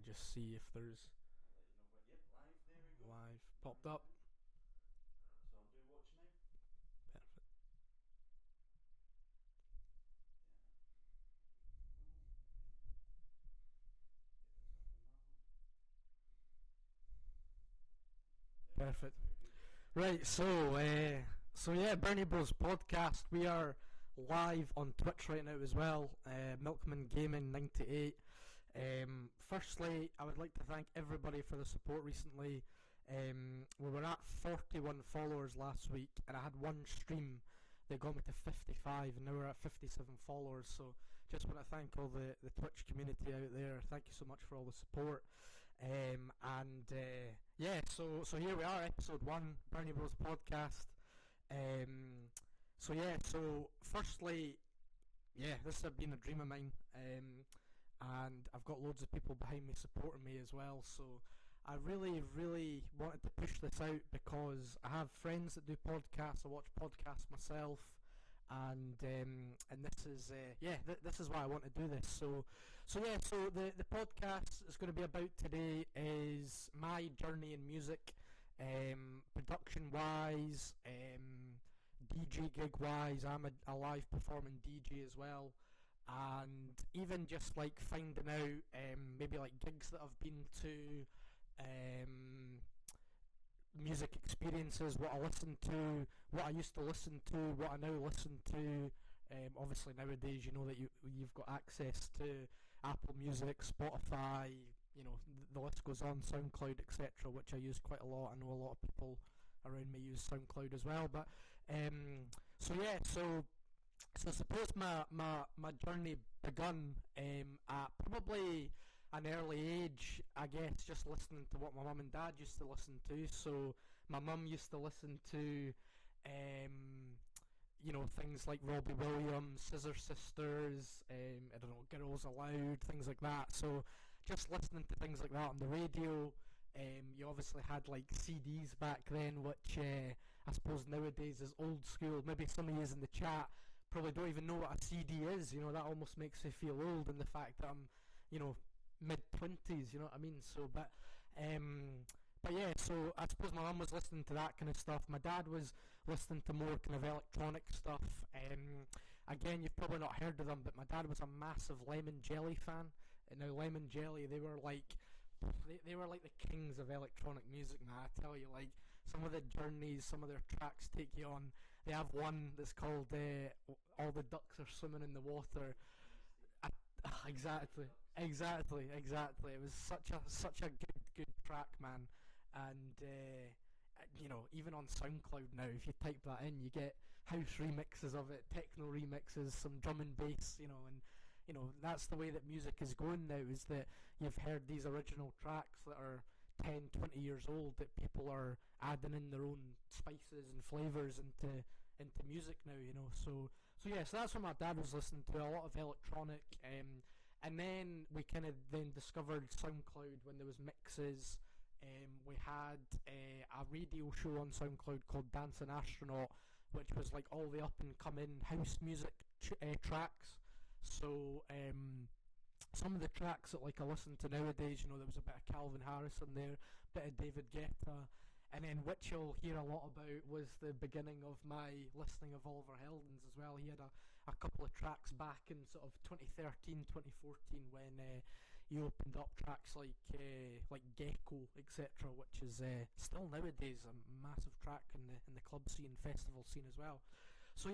just see if there's Yep, live. There we go. live popped up. So I'll do watch now. Perfect. Perfect. Right, so yeah, Bernie Bros podcast. We are live on Twitch right now as well. Milkman Gaming 98. Firstly, I would like to thank everybody for the support recently. We were at 41 followers last week, and I had one stream that got me to 55, and now we're at 57 followers. So just want to thank all the Twitch community out there. Thank you so much for all the support. Yeah, so here we are, episode 1, Brownie Bros podcast. So firstly, yeah, this has been a dream of mine, and I've got loads of people behind me supporting me as well. So I really wanted to push this out because I have friends that do podcasts. I watch podcasts myself, and this is this is why I want to do this. So the podcast is going to be about today is my journey in music, production wise, DJ gig wise. I'm a live performing DJ as well, and even just like finding out maybe like gigs that I've been to, music experiences, what I listen to, what I used to listen to, what I now listen to. Obviously nowadays, you know that you've got access to Apple Music, Spotify, you know, the list goes on, SoundCloud, etc., which I use quite a lot. I know a lot of people around me use SoundCloud as well. But so I suppose my journey begun at probably an early age, I guess, just listening to what my mum and dad used to listen to. So my mum used to listen to things like Robbie Williams, Scissor Sisters, I don't know, Girls Aloud, things like that. So just listening to things like that on the radio. You obviously had like CDs back then, which I suppose nowadays is old school. Maybe some of you in the chat probably don't even know what a CD is. You know, that almost makes me feel old in the fact that I'm, mid-20s, you know what I mean? So, but yeah, so I suppose my mum was listening to that kind of stuff. My dad was listening to more kind of electronic stuff. Again, you've probably not heard of them, but my dad was a massive Lemon Jelly fan. And now Lemon Jelly, they were like the kings of electronic music, man. I tell you, like, some of the journeys, some of their tracks take you on. They have one that's called All the Ducks Are Swimming in the Water. Exactly. It was such a good track, man. And even on SoundCloud now, if you type that in, you get house remixes of it, techno remixes, some drum and bass, and that's the way that music is going now, is that you've heard these original tracks that are 10, 20 years old that people are adding in their own spices and flavors into music now, so that's what my dad was listening to, a lot of electronic, and then we kind of then discovered SoundCloud when there was mixes. We had a radio show on SoundCloud called Dancing Astronaut, which was like all the up and coming house music tracks. So some of the tracks that like I listen to nowadays, there was a bit of Calvin Harris in there, a bit of David Guetta, and then which you'll hear a lot about was the beginning of my listening of Oliver Heldens as well. He had a couple of tracks back in sort of 2013, 2014 when he opened up tracks like Gecko, etc., which is still nowadays a massive track in the club scene, festival scene as well. So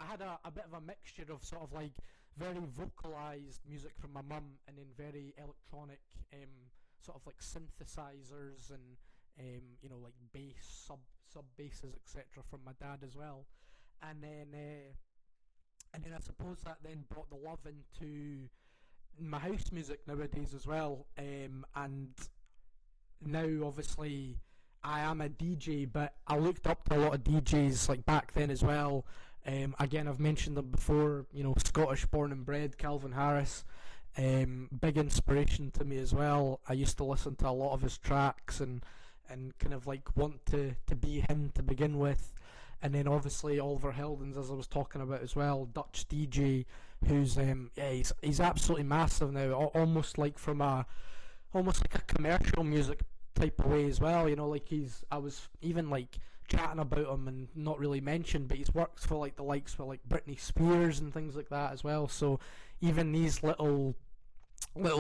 I had a bit of a mixture of sort of like very vocalized music from my mum, and then very electronic, sort of like synthesizers and like bass, sub basses, etc., from my dad as well. And then I suppose that then brought the love into my house music nowadays as well. And now obviously I am a DJ, but I looked up to a lot of DJs like back then as well. Again, I've mentioned them before, Scottish born and bred, Calvin Harris, big inspiration to me as well. I used to listen to a lot of his tracks and kind of like want to be him to begin with. And then obviously Oliver Heldens, as I was talking about as well, Dutch DJ, who's he's absolutely massive now, almost like from a almost like a commercial music type of way as well. You know, like I was even like chatting about him and not really mentioned, but he's worked for like the likes of like Britney Spears and things like that as well. So even these little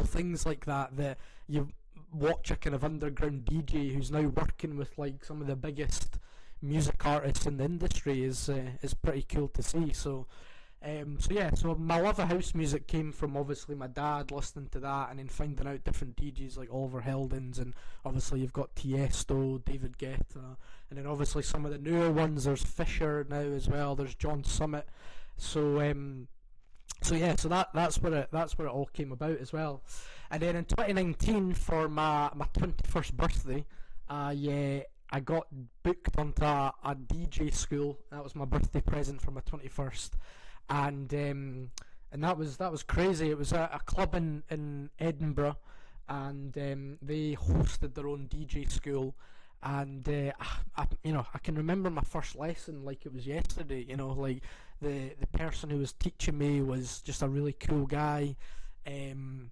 things like that you watch a kind of underground DJ who's now working with like some of the biggest music artists in the industry is pretty cool to see. So yeah, so my love of house music came from obviously my dad listening to that, and then finding out different DJs like Oliver Heldens, and obviously you've got Tiesto, David Guetta, and then obviously some of the newer ones. There's Fisher now as well. There's John Summit. So yeah, so that's where it all came about as well. And then in 2019 for my 21st birthday, I got booked onto a DJ school. That was my birthday present for my 21st, and that was crazy. It was a club in Edinburgh, and they hosted their own DJ school. And I can remember my first lesson like it was yesterday. You know, like the person who was teaching me was just a really cool guy.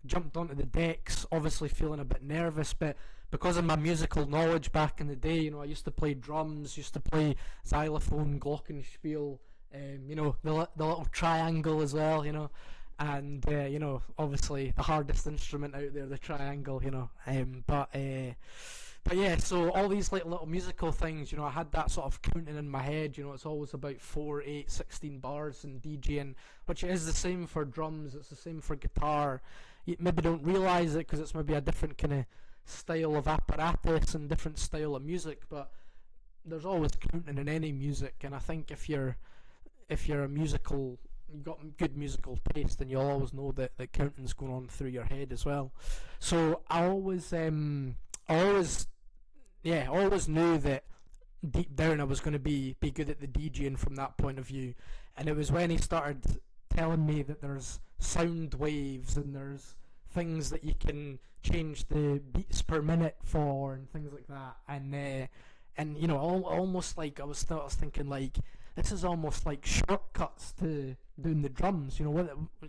Jumped onto the decks, obviously feeling a bit nervous, but because of my musical knowledge back in the day, I used to play drums, used to play xylophone, glockenspiel, the little triangle as well, and obviously the hardest instrument out there, the triangle, but yeah, so all these like little musical things, I had that sort of counting in my head. It's always about 4, 8, 16 bars in DJing, which is the same for drums, it's the same for guitar. You maybe don't realise it because it's maybe a different kind of style of apparatus and different style of music, but there's always counting in any music. And I think if you're a musical, you've got good musical taste, then you'll always know that counting's going on through your head as well. So I always knew that deep down I was going to be good at the DJing from that point of view. And it was when he started telling me that there's sound waves and there's things that you can change the beats per minute for and things like that. And almost like I was thinking like, this is almost like shortcuts to doing the drums.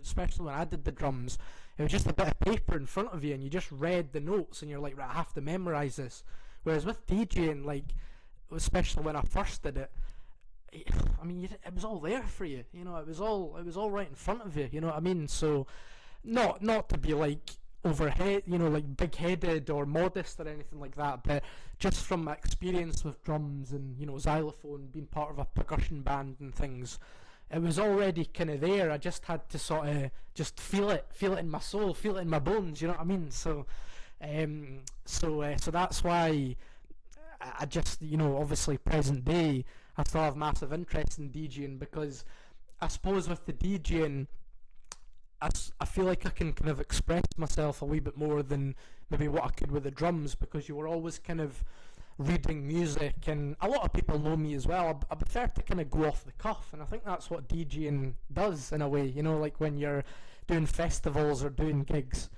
Especially when I did the drums, it was just a bit of paper in front of you and you just read the notes and you're like, right, I have to memorize this. Whereas with DJing, like, especially when I first did it, it was all there for you. It was all right in front of you. You know what I mean? So, not to be like overhead, like big-headed or modest or anything like that, but just from my experience with drums and xylophone, being part of a percussion band and things, it was already kind of there. I just had to sort of just feel it in my soul, feel it in my bones. You know what I mean? So that's why I just, obviously present day, I still have massive interest in DJing, because I suppose with the DJing, I feel like I can kind of express myself a wee bit more than maybe what I could with the drums, because you were always kind of reading music, and a lot of people know me as well. I prefer to kind of go off the cuff, and I think that's what DJing does in a way, like when you're doing festivals or doing gigs.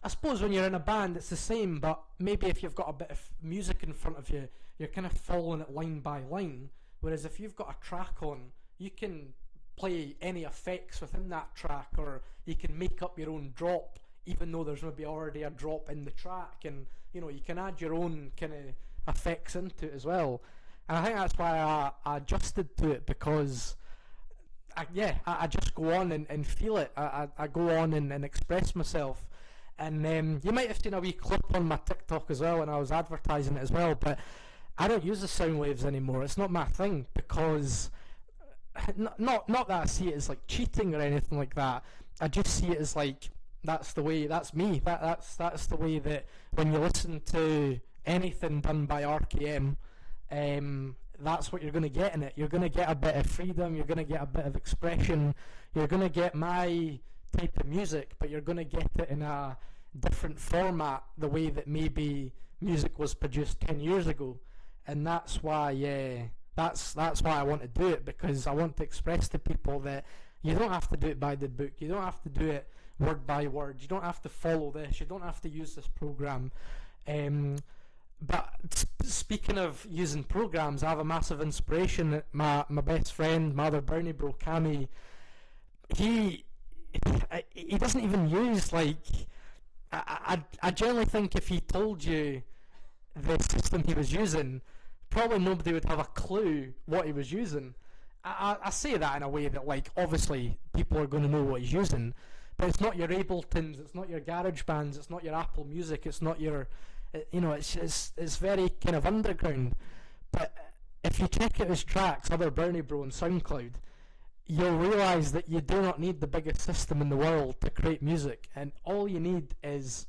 I suppose when you're in a band it's the same, but maybe if you've got a bit of music in front of you, you're kind of following it line by line, whereas if you've got a track on, you can play any effects within that track, or you can make up your own drop even though there's maybe already a drop in the track, and you can add your own kind of effects into it as well. And I think that's why I adjusted to it, because I just go on and feel it. I go on and express myself. And you might have seen a wee clip on my TikTok as well when I was advertising it as well, but I don't use the sound waves anymore. It's not my thing, because not that I see it as like cheating or anything like that. I just see it as like, that's me. That's the way that when you listen to anything done by RKM, that's what you're going to get in it. You're going to get a bit of freedom, you're going to get a bit of expression, you're going to get my type of music, but you're going to get it in a different format, the way that maybe music was produced 10 years ago. And that's why that's why I want to do it, because I want to express to people that you don't have to do it by the book, you don't have to do it word by word, you don't have to follow this, you don't have to use this program. But speaking of using programs, I have a massive inspiration. My best friend, my other Brownie bro, Cammy, he doesn't even use like I generally think if he told you the system he was using, probably nobody would have a clue what he was using. I say that in a way that, like, obviously people are going to know what he's using, but it's not your Abletons, it's not your Garage Bands, it's not your Apple Music, it's not your, it's very kind of underground. But if you check out his tracks, other Brownie Bro on SoundCloud, you'll realise that you do not need the biggest system in the world to create music, and all you need is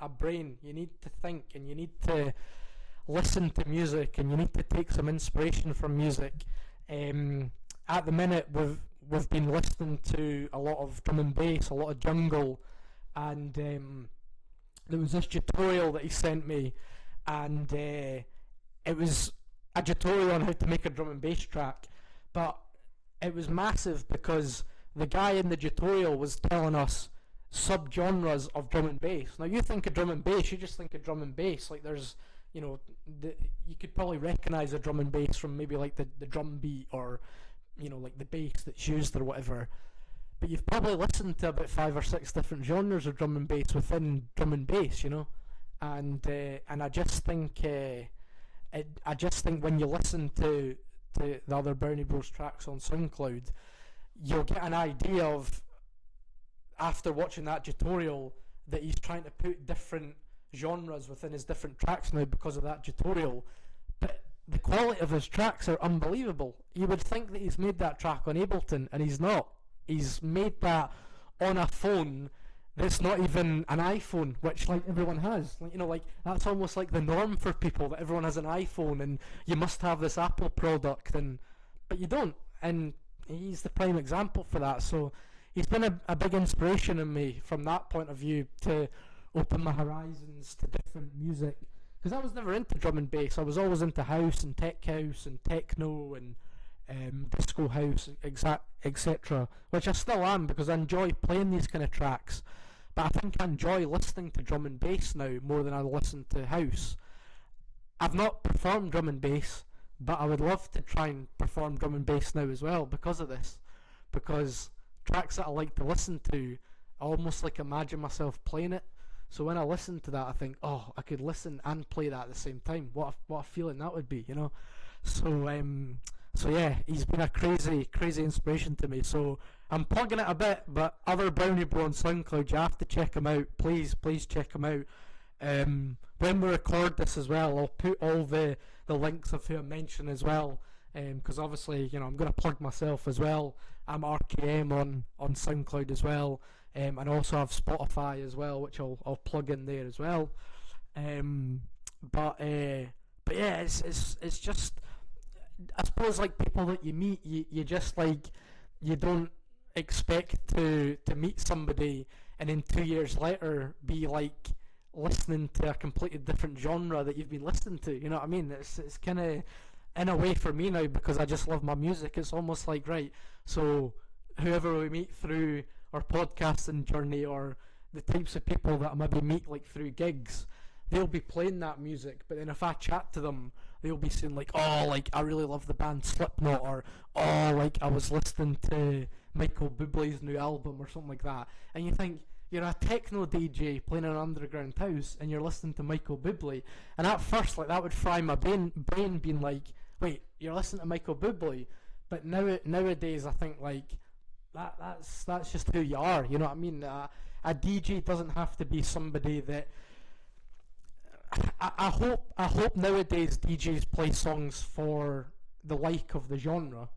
a brain. You need to think, and you need to listen to music, and you need to take some inspiration from music. At the minute, we've been listening to a lot of drum and bass, a lot of jungle, and there was this tutorial that he sent me, and it was a tutorial on how to make a drum and bass track, but it was massive because the guy in the tutorial was telling us subgenres of drum and bass. Now you think of drum and bass, you just think of drum and bass. Like there's, you could probably recognise a drum and bass from maybe like the drum beat or, like the bass that's used or whatever. But you've probably listened to about 5 or 6 different genres of drum and bass within drum and bass, and I just think when you listen to the other Brownie Bros tracks on SoundCloud, you'll get an idea of, after watching that tutorial, that he's trying to put different genres within his different tracks now because of that tutorial. But the quality of his tracks are unbelievable. You would think that he's made that track on Ableton, and he's not. He's made that on a phone that's not even an iPhone, which like everyone has. Like that's almost like the norm for people, that everyone has an iPhone and you must have this Apple product, but you don't. And he's the prime example for that. So he's been a big inspiration in me from that point of view, to open my horizons to different music. Because I was never into drum and bass. I was always into house and tech house and techno and disco house, etc. Which I still am, because I enjoy playing these kind of tracks. But I think I enjoy listening to drum and bass now more than I listen to house. I've not performed drum and bass, but I would love to try and perform drum and bass now as well because of this. Because tracks that I like to listen to, I almost like imagine myself playing it. So when I listen to that, I think, oh, I could listen and play that at the same time. What a feeling that would be, So yeah, he's been a crazy inspiration to me. So I'm plugging it a bit, but other Brownie Bro on SoundCloud, you have to check him out. Please check him out. When we record this as well, I'll put all the links of who I mentioned as well. Because obviously, I'm going to plug myself as well. I'm RKM on SoundCloud as well. And also have Spotify as well, which I'll plug in there as well. But yeah, it's just, I suppose, like, people that you meet, you just like, you don't expect to meet somebody and then 2 years later be like listening to a completely different genre that you've been listening to. You know what I mean? It's kind of, in a way, for me now, because I just love my music, it's almost like, right, so whoever we meet through our podcasting journey, or the types of people that I maybe meet like through gigs, they'll be playing that music, but then if I chat to them, they'll be saying like, oh, like, I really love the band Slipknot, or oh, like, I was listening to Michael Bublé's new album or something like that. And you think, you're a techno DJ playing in an underground house and you're listening to Michael Bublé, and at first, like, that would fry my brain being like, wait, you're listening to Michael Bublé? But nowadays I think, like, that's just who you are, you know what I mean? A DJ doesn't have to be somebody that, I hope nowadays DJs play songs for the like of the genre.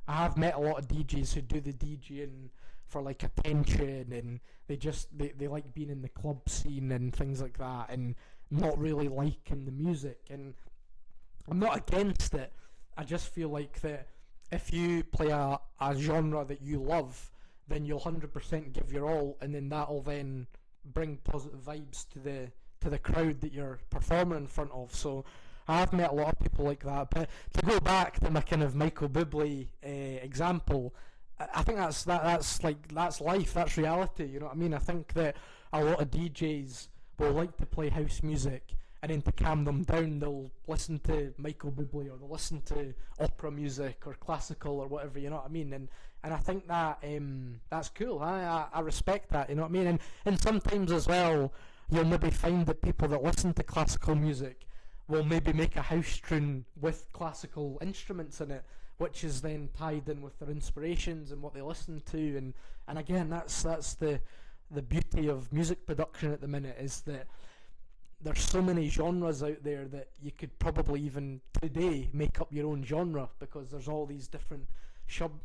I have met a lot of DJs who do the DJing for like attention, and they like being in the club scene and things like that, and not really liking the music. And I'm not against it. I just feel like that if you play a genre that you love, then you'll 100% give your all, and then that'll then bring positive vibes to the crowd that you're performing in front of. So I've met a lot of people like that. But to go back to my kind of Michael Bublé example, I think that's life, that's reality, you know what I mean? I think that a lot of DJs will like to play house music, and then to calm them down, they'll listen to Michael Bublé, or they'll listen to opera music or classical or whatever, you know what I mean? And and I think that that's cool. I respect that. You know what I mean? And sometimes as well, you'll maybe find that people that listen to classical music will maybe make a house tune with classical instruments in it, which is then tied in with their inspirations and what they listen to, and again, that's the beauty of music production at the minute, is that there's so many genres out there that you could probably even today make up your own genre, because there's all these different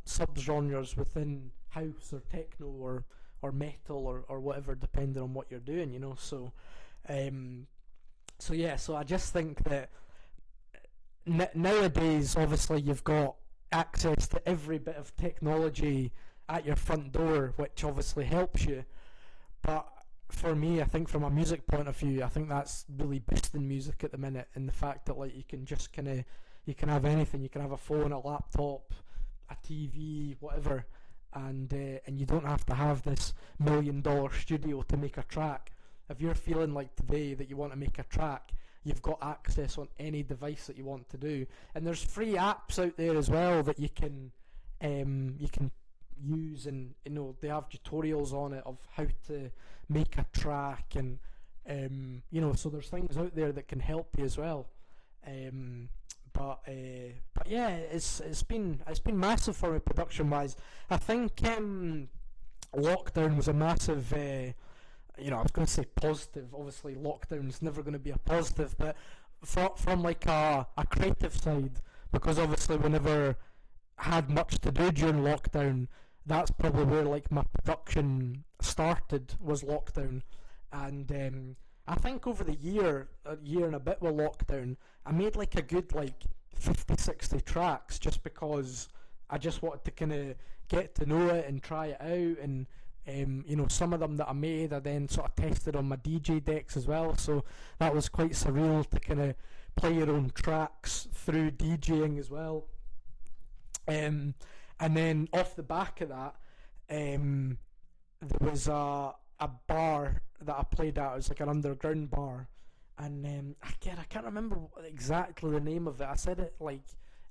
sub-genres within house or techno or metal or whatever, depending on what you're doing, you know. Um, so I just think that nowadays, obviously, you've got access to every bit of technology at your front door, which obviously helps you. But for me, I think from a music point of view, I think that's really boosting music at the minute, in the fact that like you can just you can have anything. You can have a phone, a laptop, a TV, whatever, and you don't have to have this $1 million studio to make a track. If you're feeling like today that you want to make a track, you've got access on any device that you want to do, and there's free apps out there as well that you can use, and you know they have tutorials on it of how to make a track, and you know, so there's things out there that can help you as well. Um, but yeah, it's been massive for me production wise. I think lockdown was a massive. You know, I was going to say positive. Obviously, lockdown's never going to be a positive, but from like a creative side, because obviously we never had much to do during lockdown. That's probably where like my production started, was lockdown, and I think over the a year and a bit with lockdown, I made like a good like 50, 60 tracks, just because I just wanted to kind of get to know it and try it out, and you know, some of them that I made I then sort of tested on my DJ decks as well, so that was quite surreal to kind of play your own tracks through DJing as well. And then off the back of that, there was a bar that I played at. It was like an underground bar, and I can't remember exactly the name of it. I said it like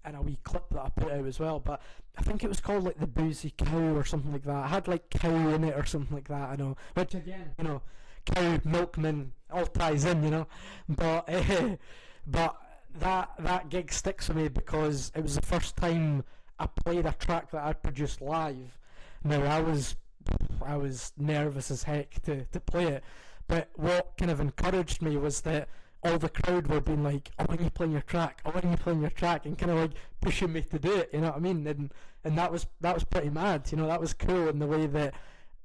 in a wee clip that I put out as well, but I think it was called like the Boozy Cow or something like that. I had like cow in it or something like that, I know, which again, you know, cow, milkman, all ties in, you know, but but that gig sticks with me because it was the first time I played a track that I'd produced live. Now I was nervous as heck to play it, but what kind of encouraged me was that all the crowd were being like, "Oh, when are you playing your track? Oh, when are you playing your track?" and kind of like pushing me to do it. You know what I mean? And that was pretty mad. You know, that was cool in the way that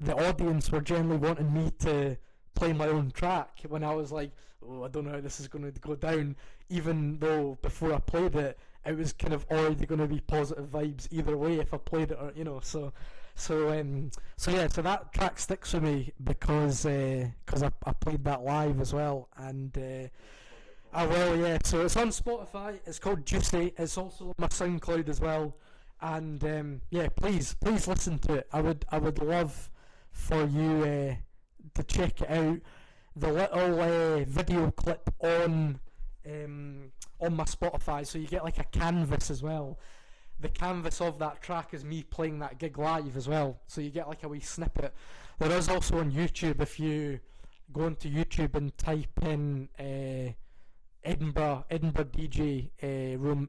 the audience were generally wanting me to play my own track when I was like, "Oh, I don't know how this is going to go down." Even though before I played it, it was kind of already going to be positive vibes either way if I played it, or you know. So that track sticks with me because I played that live as well, and I will, yeah. So it's on Spotify. It's called Juicy. It's also on my SoundCloud as well, and yeah, please listen to it. I would love for you to check it out. The little video clip on my Spotify, so you get like a canvas as well. The canvas of that track is me playing that gig live as well, so you get like a wee snippet. There is also on YouTube, if you go onto YouTube and type in Edinburgh DJ Ruin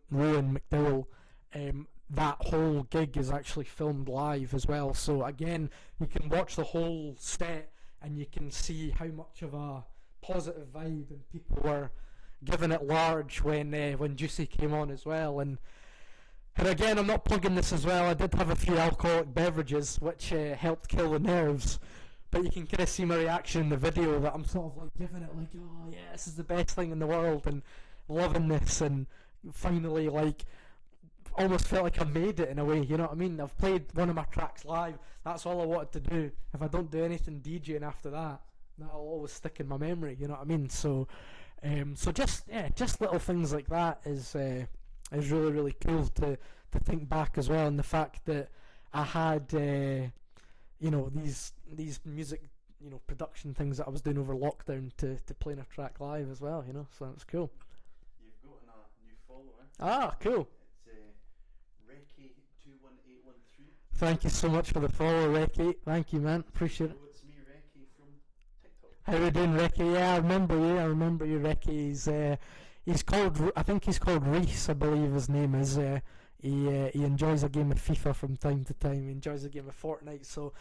McDowell, that whole gig is actually filmed live as well, so again you can watch the whole set and you can see how much of a positive vibe and people were giving it large when Juicy came on as well. And again, I'm not plugging this as well, I did have a few alcoholic beverages which helped kill the nerves, but you can kind of see my reaction in the video that I'm sort of like giving it like, oh yeah, this is the best thing in the world and loving this, and finally like almost felt like I made it in a way, you know what I mean? I've played one of my tracks live, that's all I wanted to do. If I don't do anything DJing after that, that'll always stick in my memory, you know what I mean? So just little things like that is really, really cool to think back as well, and the fact that I had you know, these music, you know, production things that I was doing over lockdown to playing a track live as well, you know, so it's cool. You've got a new follower. Ah, cool. It's Reiki 21813. Thank you so much for the follow, Ricky. Thank you, man. Appreciate it. Oh, it's me, Ricky, from TikTok. How we doing, Ricky? Yeah, I remember you. I remember you, Ricky. He's called. I think he's called Reese. I believe his name is. He enjoys a game of FIFA from time to time. He enjoys a game of Fortnite. So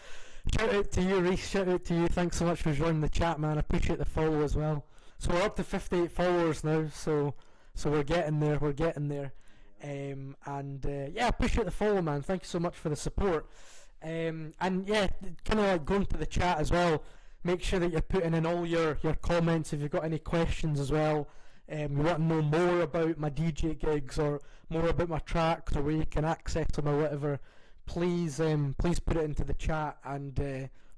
shout out to you, Reese. Shout out to you. Thanks so much for joining the chat, man. I appreciate the follow as well. So we're up to 58 followers now. So we're getting there. We're getting there. Yeah, I appreciate the follow, man. Thank you so much for the support. And yeah, kind of like going to the chat as well. Make sure that you're putting in all your comments if you've got any questions as well. You want to know more about my DJ gigs or more about my tracks or where you can access them or whatever, please put it into the chat, and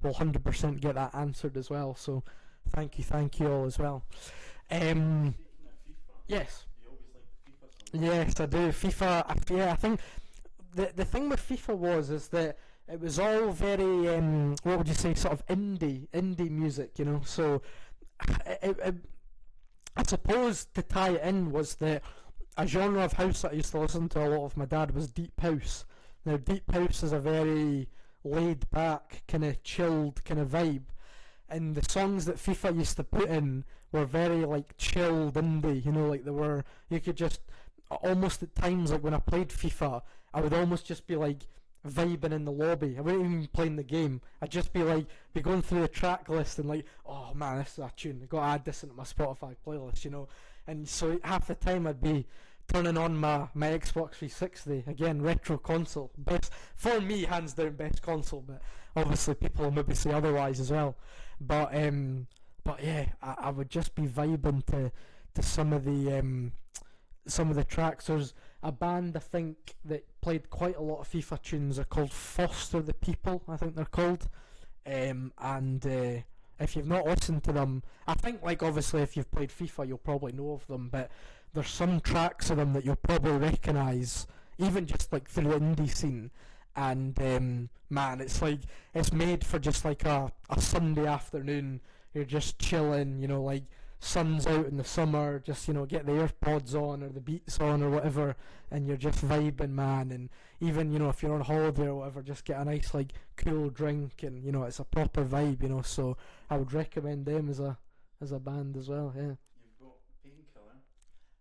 we'll 100% get that answered as well. So thank you all as well. Speaking of FIFA, Yes. you always like the FIFA song. Yes, I do. FIFA, yeah, I think the thing with FIFA is that it was all very, what would you say, sort of indie music, you know. So I suppose to tie it in was that a genre of house that I used to listen to a lot of my dad was deep house. Now, deep house is a very laid back, kind of chilled kind of vibe, and the songs that FIFA used to put in were very like chilled indie, you know, like you could just almost at times, like when I played FIFA, I would almost just be like vibing in the lobby. I wouldn't even be playing the game. I'd just be going through the track list and like, oh man, this is a tune, I gotta add this into my Spotify playlist, you know. And so half the time I'd be turning on my Xbox 360, again, retro console, best for me, hands down best console, but obviously people will maybe say otherwise as well. But yeah, I would just be vibing to some of the tracks. There's a band I think that played quite a lot of FIFA tunes. They're called Foster the People, I think they're called. If you've not listened to them, I think like obviously if you've played FIFA you'll probably know of them, but there's some tracks of them that you'll probably recognise, even just like through the indie scene. And man, it's made for just like a Sunday afternoon. You're just chilling, you know, like sun's out in the summer, just, you know, get the AirPods on or the Beats on or whatever, and you're just vibing, man. And even, you know, if you're on holiday or whatever, just get a nice like cool drink, and you know, it's a proper vibe, you know. So I would recommend them as a band as well. Yeah. You've got Painkiller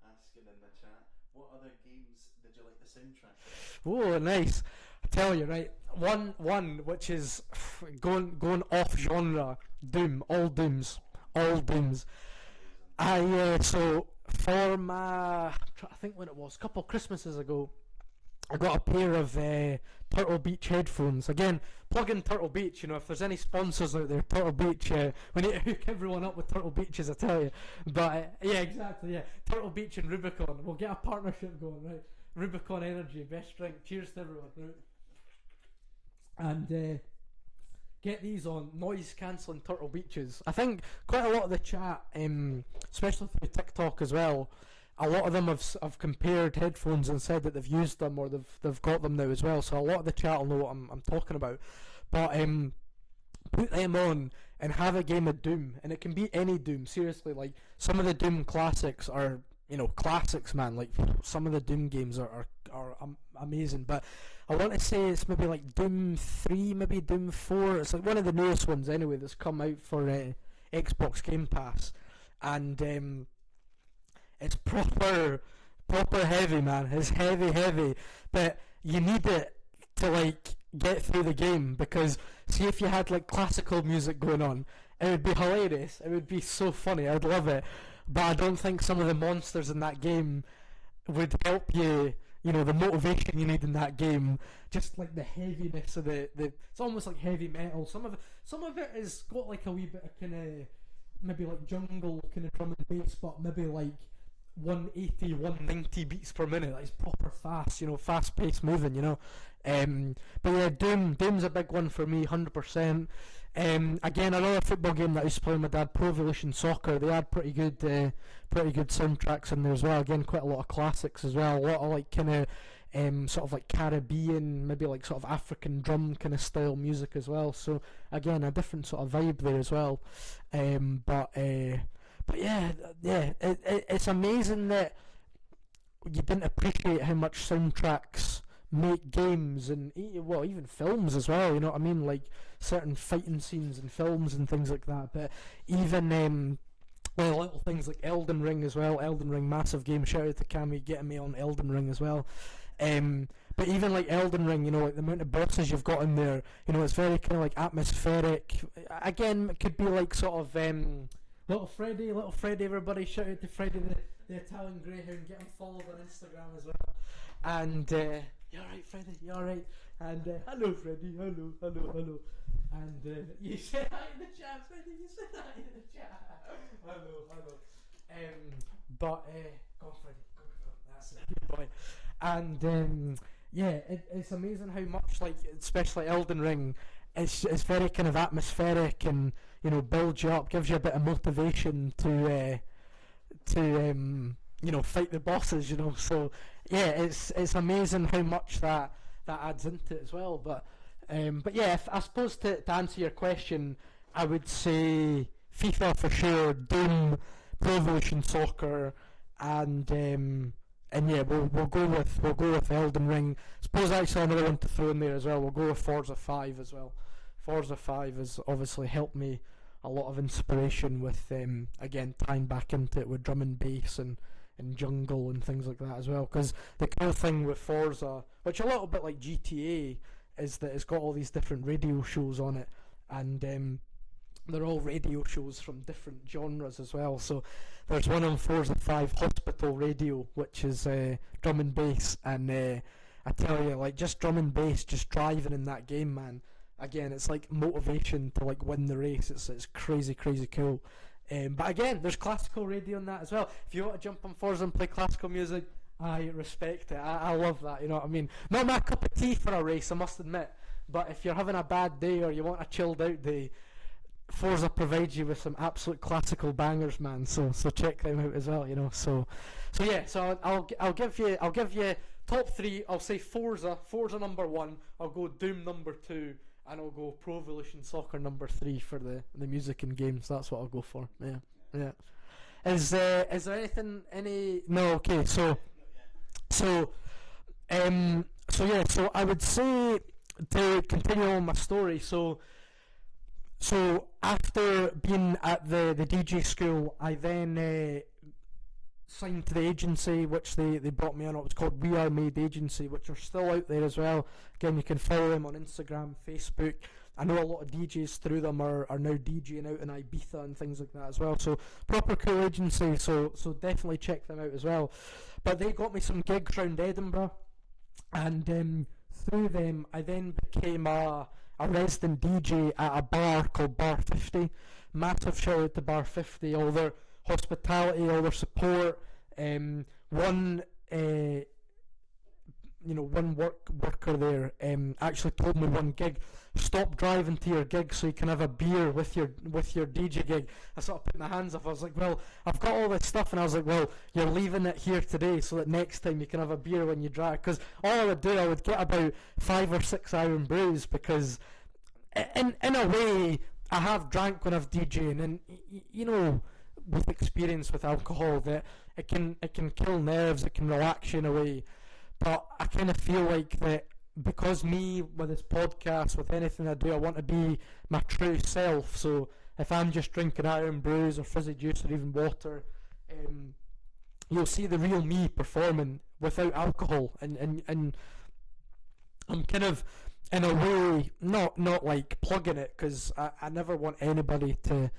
asking in the chat, what other games did you like the soundtrack of? Oh, nice. I tell you, right, one which is going off genre, Doom, all Dooms. So for my, I think when it was, a couple of Christmases ago, I got a pair of Turtle Beach headphones. Again, plug in Turtle Beach, you know, if there's any sponsors out there, Turtle Beach, we need to hook everyone up with Turtle Beaches, I tell you. But yeah, exactly, yeah, Turtle Beach and Rubicon, we'll get a partnership going, right? Rubicon Energy, best drink, cheers to everyone, right? And get these on noise cancelling Turtle Beaches. I think quite a lot of the chat, especially through TikTok as well, a lot of them have compared headphones and said that they've used them or they've got them now as well. So a lot of the chat will know what I'm talking about. But put them on and have a game of Doom, and it can be any Doom. Seriously, like some of the Doom classics are, you know, classics, man. Like some of the Doom games are amazing. But I want to say it's maybe like Doom 3, maybe Doom 4. It's like one of the newest ones anyway that's come out for Xbox Game Pass, and it's proper heavy, man. It's heavy, but you need it to like get through the game, because see, if you had like classical music going on, it would be hilarious. It would be so funny. I would love it. But I don't think some of the monsters in that game would help you, you know, the motivation you need in that game. Just like the heaviness of the it's almost like heavy metal. Some of it is got like a wee bit of kind of maybe like jungle kind of drum and bass, but maybe like 180, 190 beats per minute. Like it's proper fast, you know, fast paced moving, you know. But yeah, Doom's a big one for me, 100%. Again, another football game that I used to play with my dad, Pro Evolution Soccer. They had pretty good soundtracks in there as well. Again, quite a lot of classics as well. A lot of like kind of sort of like Caribbean, maybe like sort of African drum kind of style music as well. So again, a different sort of vibe there as well. But yeah, it's amazing that you didn't appreciate how much soundtracks make games and well, even films as well. You know what I mean? Like certain fighting scenes in films and things like that. But even well, little things like Elden Ring as well. Elden Ring, massive game. Shout out to Cammy getting me on Elden Ring as well. But even like Elden Ring, you know, like the amount of bosses you've got in there, you know, it's very kind of like atmospheric. Again, it could be like sort of Little Freddy, everybody shout out to Freddy, the Italian Greyhound. Get him followed on Instagram as well. And you alright, Freddy? You alright? And hello, Freddy. Hello. And you said hi in the chat, Freddy. You said hi in the chat. Hello. But go on, Freddy. Go. That's a good boy. And yeah, it's amazing how much, like, especially Elden Ring, it's very kind of atmospheric and, you know, builds you up, gives you a bit of motivation to you know, fight the bosses, you know. So yeah, it's amazing how much that adds into it as well. But yeah, I suppose to answer your question, I would say FIFA for sure, Doom, Pro Evolution Soccer, and yeah, we'll go with Elden Ring. Suppose actually another one to throw in there as well. We'll go with Forza 5 as well. Forza 5 has obviously helped me a lot of inspiration with again tying back into it with drum and bass and jungle and things like that as well. Because the cool thing with Forza, which a little bit like GTA, is that it's got all these different radio shows on it, and they're all radio shows from different genres as well. So there's one on Forza 5, Hospital Radio, which is drum and bass, and I tell you, like, just drum and bass, just driving in that game, man. Again, it's like motivation to like win the race. It's crazy cool. But again, there's classical radio in that as well. If you want to jump on Forza and play classical music, I respect it. I love that. You know what I mean? Not my cup of tea for a race, I must admit. But if you're having a bad day or you want a chilled out day, Forza provides you with some absolute classical bangers, man. So check them out as well. You know. So yeah. So I'll give you top three. I'll say Forza number 1. I'll go Doom number 2. And I'll go Pro Evolution Soccer number 3 for the music and games. That's what I'll go for. Yeah. Is there anything? No. Okay. So yeah. So I would say, to continue on my story. So after being at the DJ school, I then signed to the agency, which they brought me on. It was called We Are Made Agency, which are still out there as well. Again, you can follow them on Instagram, Facebook. I know a lot of DJs through them are now DJing out in Ibiza and things like that as well. So proper cool agency, so definitely check them out as well. But they got me some gigs around Edinburgh, and through them I then became a resident DJ at a bar called Bar 50. Massive shout out to Bar 50, all their hospitality, all their support. One worker there actually told me one gig, stop driving to your gig so you can have a beer with your DJ gig. I sort of put my hands up. I was like, well, I've got all this stuff, and I was like, well, you're leaving it here today so that next time you can have a beer when you drive. Because all I would do, I would get about 5 or 6 Iron Brews, because in a way I have drank when I've DJing, and you know, with experience with alcohol, that it can kill nerves, it can relax you in a way. But I kind of feel like that, because me, with this podcast, with anything I do, I want to be my true self. So if I'm just drinking Iron Brews or fizzy juice or even water, you'll see the real me performing without alcohol. And I'm kind of, in a way, not like plugging it, because I never want anybody to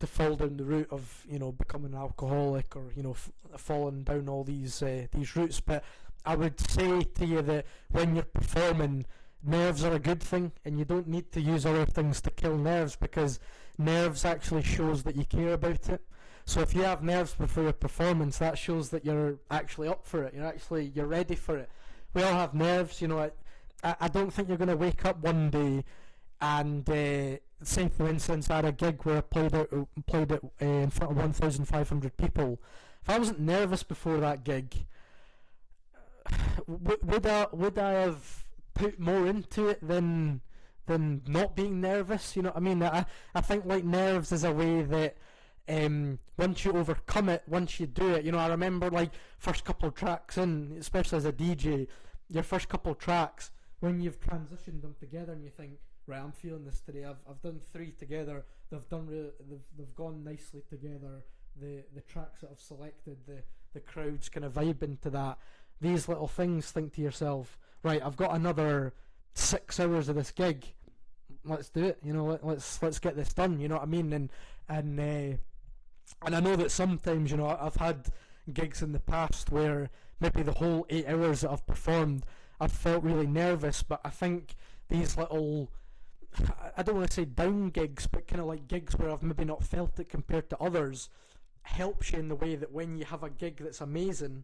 fall down the route of, you know, becoming an alcoholic, or, you know, falling down all these routes. But I would say to you that when you're performing, nerves are a good thing, and you don't need to use other things to kill nerves, because nerves actually shows that you care about it. So if you have nerves before your performance, that shows that you're actually up for it. You're ready for it. We all have nerves, you know. I don't think you're going to wake up one day and say, for instance, I had a gig where I played it in front of 1,500 people. If I wasn't nervous before that gig, would I have put more into it than not being nervous? You know what I mean? I think like nerves is a way that once you overcome it, once you do it, you know, I remember like first couple of tracks in, especially as a DJ, your first couple tracks, when you've transitioned them together and you think, right, I'm feeling this today. I've done 3 together. They've gone nicely together. The tracks that I've selected, the crowd's kind of vibing to that. These little things, think to yourself, right, I've got another 6 hours of this gig. Let's do it. You know, let's get this done. You know what I mean? And I know that sometimes, you know, I've had gigs in the past where maybe the whole 8 hours that I've performed, I've felt really nervous. But I think these little, I don't want to say down gigs, but kind of like gigs where I've maybe not felt it compared to others, helps you in the way that when you have a gig that's amazing,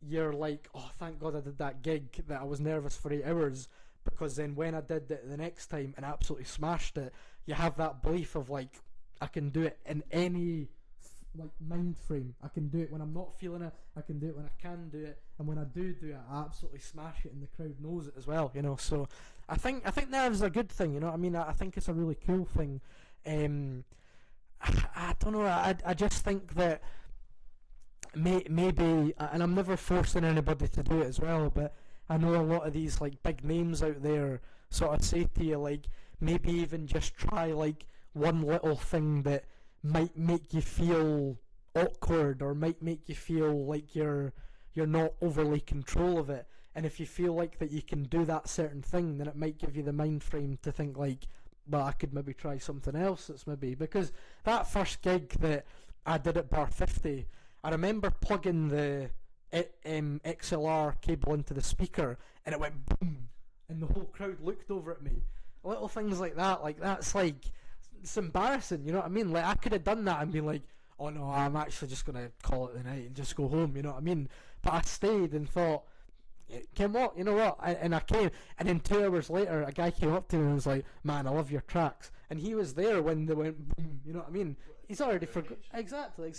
you're like, oh, thank God I did that gig that I was nervous for 8 hours, because then when I did it the next time and absolutely smashed it, you have that belief of like, I can do it in any like mind frame. I can do it when I'm not feeling it, I can do it when I can do it, and when I do it, I absolutely smash it and the crowd knows it as well, you know. So I think nerves are a good thing, you know what I mean. I think it's a really cool thing. I don't know, I just think that maybe, and I'm never forcing anybody to do it as well, but I know a lot of these like big names out there sort of say to you like, maybe even just try like one little thing that might make you feel awkward or might make you feel like you're not overly control of it. And if you feel like that you can do that certain thing, then it might give you the mind frame to think like, well, I could maybe try something else that's maybe, because that first gig that I did at Bar 50, I remember plugging the XLR cable into the speaker and it went boom, and the whole crowd looked over at me. Little things like that's like, it's embarrassing, you know what I mean? Like, I could have done that and been like, oh no, I'm actually just going to call it the night and just go home, you know what I mean? But I stayed and thought, came what, you know what? And I came, and then 2 hours later, a guy came up to me and was like, man, I love your tracks. And he was there when they went boom, you know what I mean? He's already forgot. Exactly.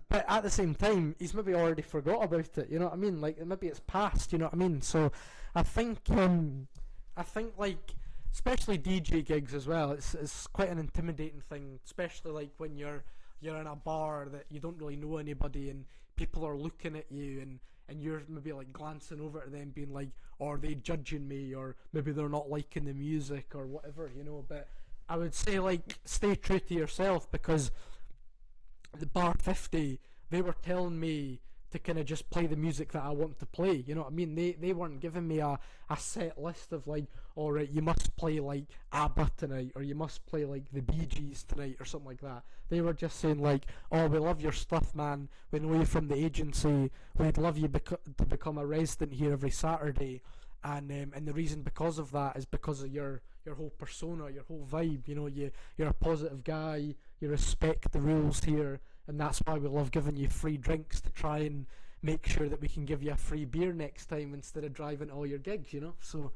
But at the same time, he's maybe already forgot about it, you know what I mean? Like, maybe it's past, you know what I mean? So I think like, especially DJ gigs as well, it's quite an intimidating thing, especially like when you're in a bar that you don't really know anybody and people are looking at you and you're maybe like glancing over at them being like, oh, are they judging me, or maybe they're not liking the music or whatever, you know. But I would say like, stay true to yourself, because the Bar 50, they were telling me to kind of just play the music that I want to play, you know what I mean? They weren't giving me a set list of like, alright, you must play like ABBA tonight, or you must play like the Bee Gees tonight, or something like that. They were just saying like, oh, we love your stuff, man, we know you from the agency, we'd love you to become a resident here every Saturday, and the reason because of that is because of your whole persona, your whole vibe, you know, you're a positive guy, you respect the rules here, and that's why we love giving you free drinks to try and make sure that we can give you a free beer next time instead of driving to all your gigs, you know. So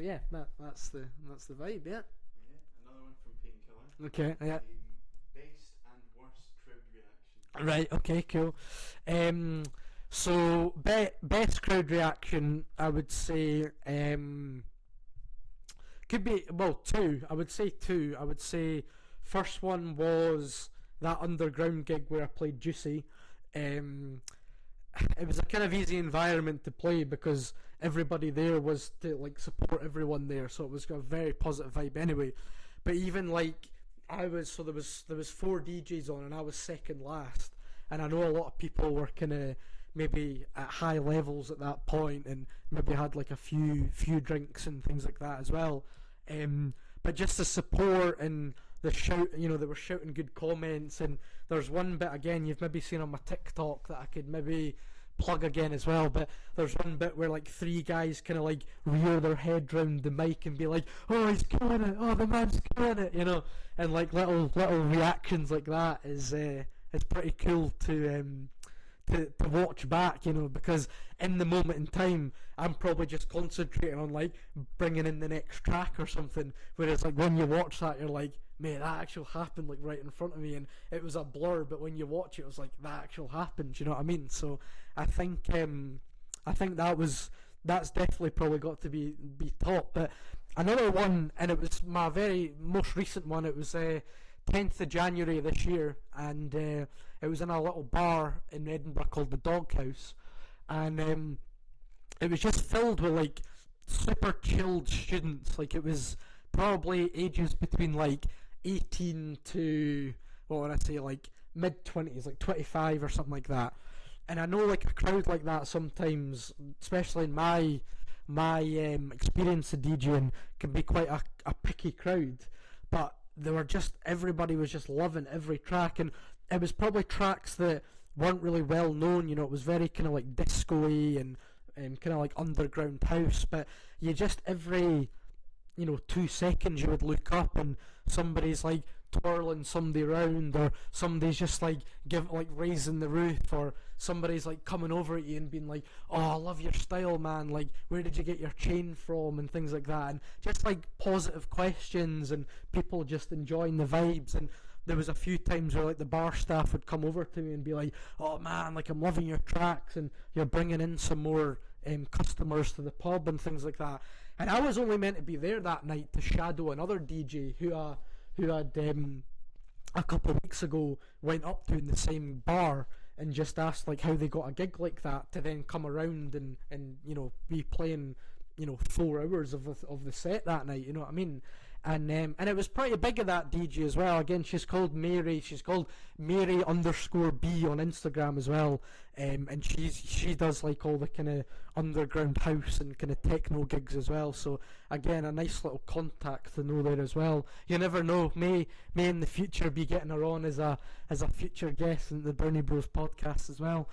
yeah, that's the vibe, yeah. Yeah, another one from Painkiller. Okay, yeah. Best and worst crowd reaction. Right, okay, cool. So best crowd reaction, I would say, could be, well, 2. I would say 2. I would say first one was that underground gig where I played Juicy. It was a kind of easy environment to play because everybody there was to like support everyone there, so it was a very positive vibe anyway. But even like there was 4 DJs on and I was second last, and I know a lot of people were kind of maybe at high levels at that point and maybe had like a few drinks and things like that as well. But just the support and the shout, you know, they were shouting good comments. And there's one bit again you've maybe seen on my TikTok that I could maybe plug again as well, but there's one bit where like 3 guys kind of like rear their head round the mic and be like, oh, he's killing it, oh, the man's killing it, you know. And like little reactions like that is pretty cool to watch back, you know, because in the moment in time I'm probably just concentrating on like bringing in the next track or something, whereas like when you watch that you're like, mate, that actually happened like right in front of me, and it was a blur, but when you watch it, it was like that actually happened, you know what I mean? So I think that's definitely probably got to be top. But another one, and it was my very most recent one, it was 10th of January this year, and it was in a little bar in Edinburgh called the Doghouse, and it was just filled with like super chilled students. Like it was probably ages between like 18 to, what would I say, like mid 20s, like 25 or something like that. And I know like a crowd like that sometimes, especially in my experience of DJing, can be quite a picky crowd. But they were just, everybody was just loving every track, and it was probably tracks that weren't really well known. You know, it was very kind of like disco-y and kind of like underground house. But you just, every 2 seconds you would look up and somebody's like twirling somebody around, or somebody's just like raising the roof, or somebody's like coming over at you and being like, oh, I love your style, man, like where did you get your chain from, and things like that, and just like positive questions and people just enjoying the vibes. And there was a few times where like the bar staff would come over to me and be like, oh man, like I'm loving your tracks and you're bringing in some more customers to the pub and things like that. And I was only meant to be there that night to shadow another DJ who had a couple of weeks ago went up to in the same bar and just asked like how they got a gig like that to then come around and be playing 4 hours of the set that night. You know what I mean? And it was pretty big of that DJ as well. Again, she's called Mary. She's called Mary_B on Instagram as well. And she does like all the kind of underground house and kind of techno gigs as well. So again, a nice little contact to know there as well. You never know, may in the future be getting her on as a future guest in the Brownie Bros podcast as well.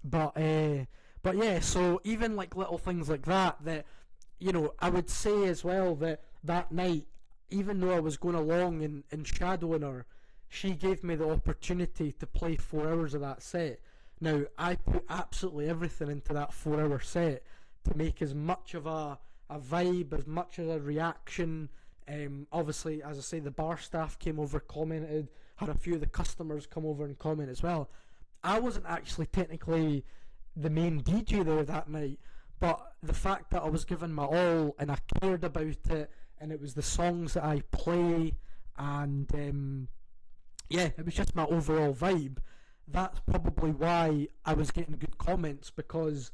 But yeah, so even like little things like that I would say as well that night, even though I was going along and shadowing her, she gave me the opportunity to play 4 hours of that set. Now, I put absolutely everything into that 4-hour set to make as much of a vibe, as much as a reaction. Obviously, as I say, the bar staff came over, commented, had a few of the customers come over and comment as well. I wasn't actually technically the main DJ there that night, but the fact that I was giving my all and I cared about it, and it was the songs that I play, and it was just my overall vibe. That's probably why I was getting good comments, because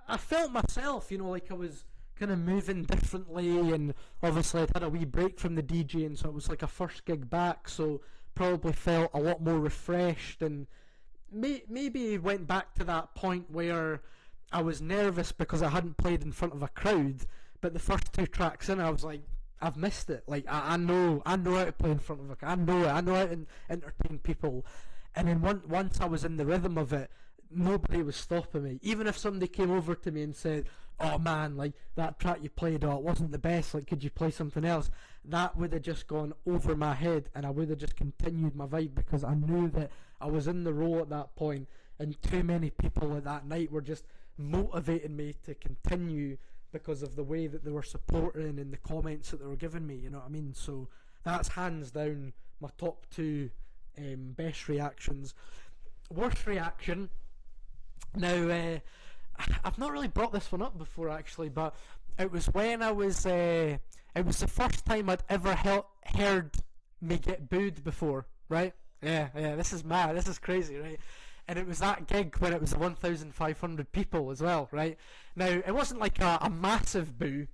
I felt myself, like I was kind of moving differently, and obviously I'd had a wee break from the DJing, so it was like a first gig back, so probably felt a lot more refreshed, and maybe went back to that point where I was nervous because I hadn't played in front of a crowd, but the first 2 tracks in, I was like, I've missed it. Like I know how to play in front of a crowd. I know how to entertain people. And then once I was in the rhythm of it, nobody was stopping me. Even if somebody came over to me and said, "Oh man, like that track you played, it wasn't the best. Like, could you play something else?" That would have just gone over my head, and I would have just continued my vibe, because I knew that I was in the role at that point, and too many people at that night were just motivating me to continue because of the way that they were supporting and the comments that they were giving me, you know what I mean? So that's hands down my top 2 best reactions. Worst reaction, now I've not really brought this one up before actually, but it was when I was it was the first time I'd ever heard me get booed before, right? Yeah, this is mad, this is crazy, right? And it was that gig when it was 1,500 people as well, right? Now, it wasn't like a massive boo.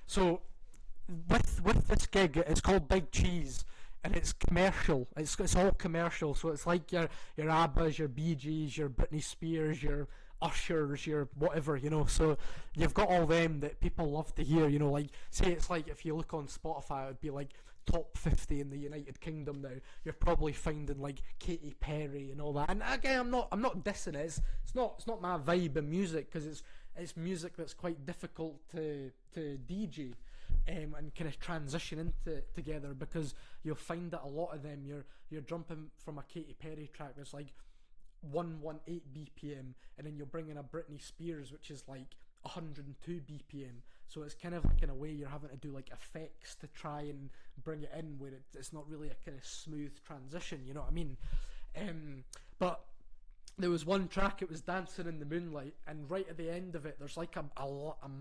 So with this gig, it's called Big Cheese, and it's commercial. It's all commercial. So it's like your ABBAs, your Bee Gees, your Britney Spears, your Ushers, your whatever, So you've got all them that people love to hear, like, say it's like if you look on Spotify, it would be like top 50 in the United Kingdom now. You're probably finding like Katy Perry and all that. And again, I'm not dissing it. It's not my vibe of music, because it's music that's quite difficult to DJ and kind of transition into together, because you'll find that a lot of them you're jumping from a Katy Perry track that's like 118 BPM, and then you're bringing a Britney Spears which is like 102 BPM. So it's kind of like, in a way, you're having to do like effects to try and bring it in where it's not really a kind of smooth transition, you know what I mean? But there was one track, it was Dancing in the Moonlight, and right at the end of it there's like a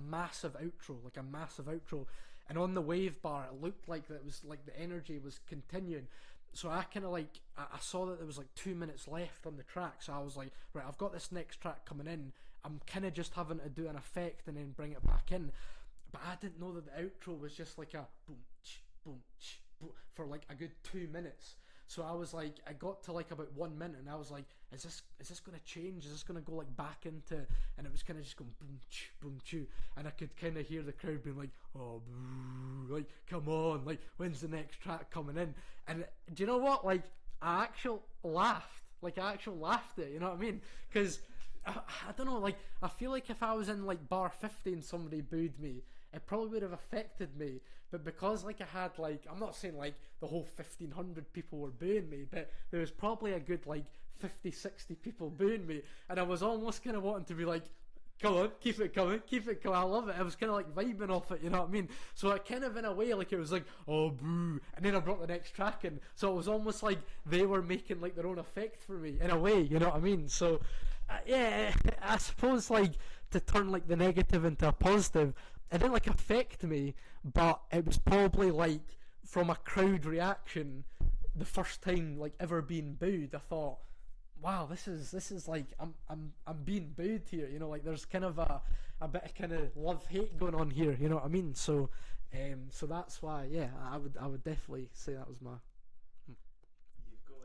massive outro, and on the wave bar it looked like that it was like the energy was continuing, so I kind of like I saw that there was like 2 minutes left on the track, so I was like, right, I've got this next track coming in. I'm kind of just having to do an effect and then bring it back in. But I didn't know that the outro was just like a boom, boom, boom for like a good 2 minutes. So I was like, I got to like about 1 minute, and I was like, is this going to change? Is this going to go like back into? And it was kind of just going boom, boom, and I could kind of hear the crowd being like, oh, like, come on, like, when's the next track coming in? And do you know what? Like, I actually laughed. Like, I actually laughed at it. You know what I mean? Because I don't know. Like, I feel like if I was in like bar 50 and somebody booed me, it probably would have affected me. But because like I had like, I'm not saying like the whole 1,500 people were booing me, but there was probably a good like 50, 60 people booing me, and I was almost kind of wanting to be like, come on, keep it coming, I love it. I was kind of like vibing off it, you know what I mean? So I kind of in a way, like, it was like, oh, boo, and then I brought the next track in, so it was almost like they were making like their own effect for me in a way, you know what I mean? So yeah, I suppose like to turn like the negative into a positive, it didn't like affect me, but it was probably like from a crowd reaction, the first time like ever being booed, I thought, wow, this is like I'm being booed here, you know, like there's kind of a bit of kind of love hate going on here, you know what I mean? So so that's why, yeah, I would definitely say that was my. You've got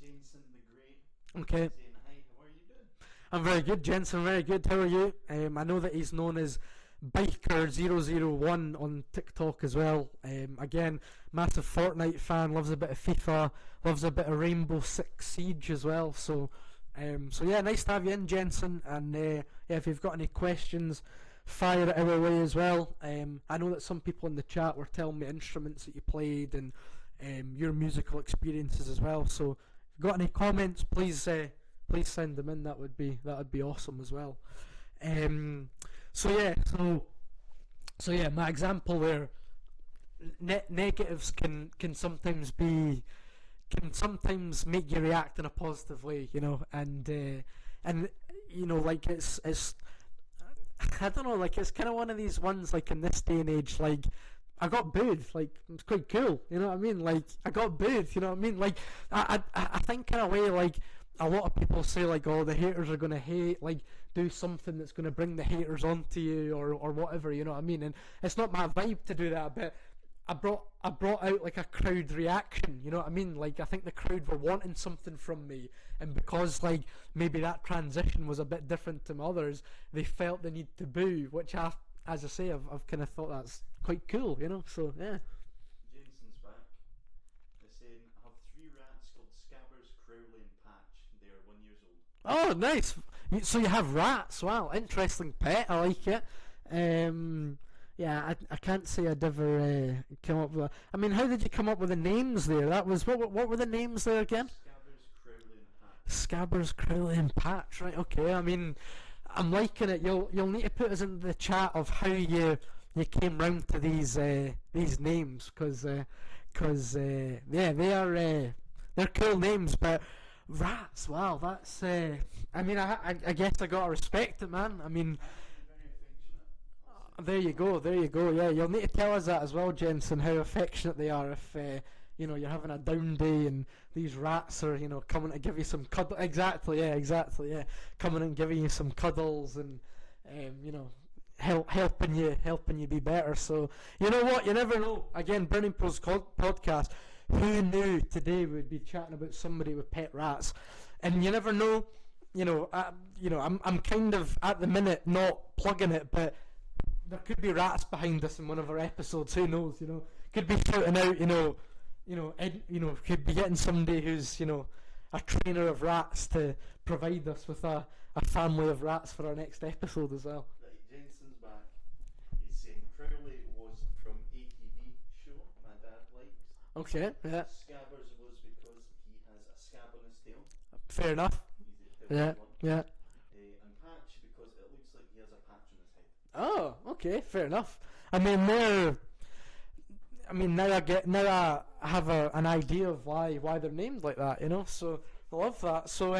Jameson the Great. Okay. Saying hi. How are you doing? I'm very good, Jensen. Very good. How are you? I know that he's known as Biker001 on TikTok as well. Again, massive Fortnite fan. Loves a bit of FIFA. Loves a bit of Rainbow Six Siege as well. So yeah, nice to have you in, Jensen. And yeah, if you've got any questions, fire it our way as well. I know that some people in the chat were telling me instruments that you played and your musical experiences as well. So if you've got any comments, please send them in. That would be awesome as well. So yeah, my example there, negatives can sometimes make you react in a positive way, you know, and you know, like it's I don't know, like it's kind of one of these ones, like in this day and age, like I got booed, like it's quite cool, you know what I mean? Like I got booed, you know what I mean? Like I think in a way, like a lot of people say like, oh, the haters are gonna hate, like do something that's gonna bring the haters onto you or whatever, you know what I mean? And it's not my vibe to do that, but I brought out like a crowd reaction, you know what I mean? Like I think the crowd were wanting something from me, and because like maybe that transition was a bit different to others, they felt the need to boo, which as I say, I've kind of thought that's quite cool, you know. So yeah. Jameson's back. They're saying, I have 3 rats called Scabbers, Crowley, and Patch. They are 1 year old. Oh, nice. So you have rats. Wow, interesting pet. I like it. Yeah, I can't say I'd ever come up with. I mean, how did you come up with the names there? That was what were the names there again? Scabbers, Crowley, and Patch. Scabbers, Crowley, and Patch. Right. Okay. I mean, I'm liking it. You'll need to put us in the chat of how you came round to these names, because yeah, they're cool names, but rats. Wow, that's. I mean, I guess I gotta respect it, man. I mean. There you go. Yeah, you'll need to tell us that as well, Jensen, how affectionate they are if you know, you're having a down day and these rats are, you know, coming to give you some cuddle. Exactly, yeah, coming and giving you some cuddles and you know, helping you be better. So you know what? You never know. Again, Burning Pros podcast. Who knew today we'd be chatting about somebody with pet rats? And you never know. You know, I'm kind of at the minute not plugging it, but there could be rats behind us in one of our episodes. Who knows? You know, could be shouting out. Could be getting somebody who's, you know, a trainer of rats to provide us with a family of rats for our next episode as well. Right, Jensen's back. He's saying Crowley was from ATV show my dad likes. Okay, yeah. Scabbers was because he has a scab on his tail. Fair enough. Yeah. And Patch because it looks like he has a patch on his head. Oh, okay, fair enough. I mean, now I have an idea of why they're named like that, you know. So I love that. So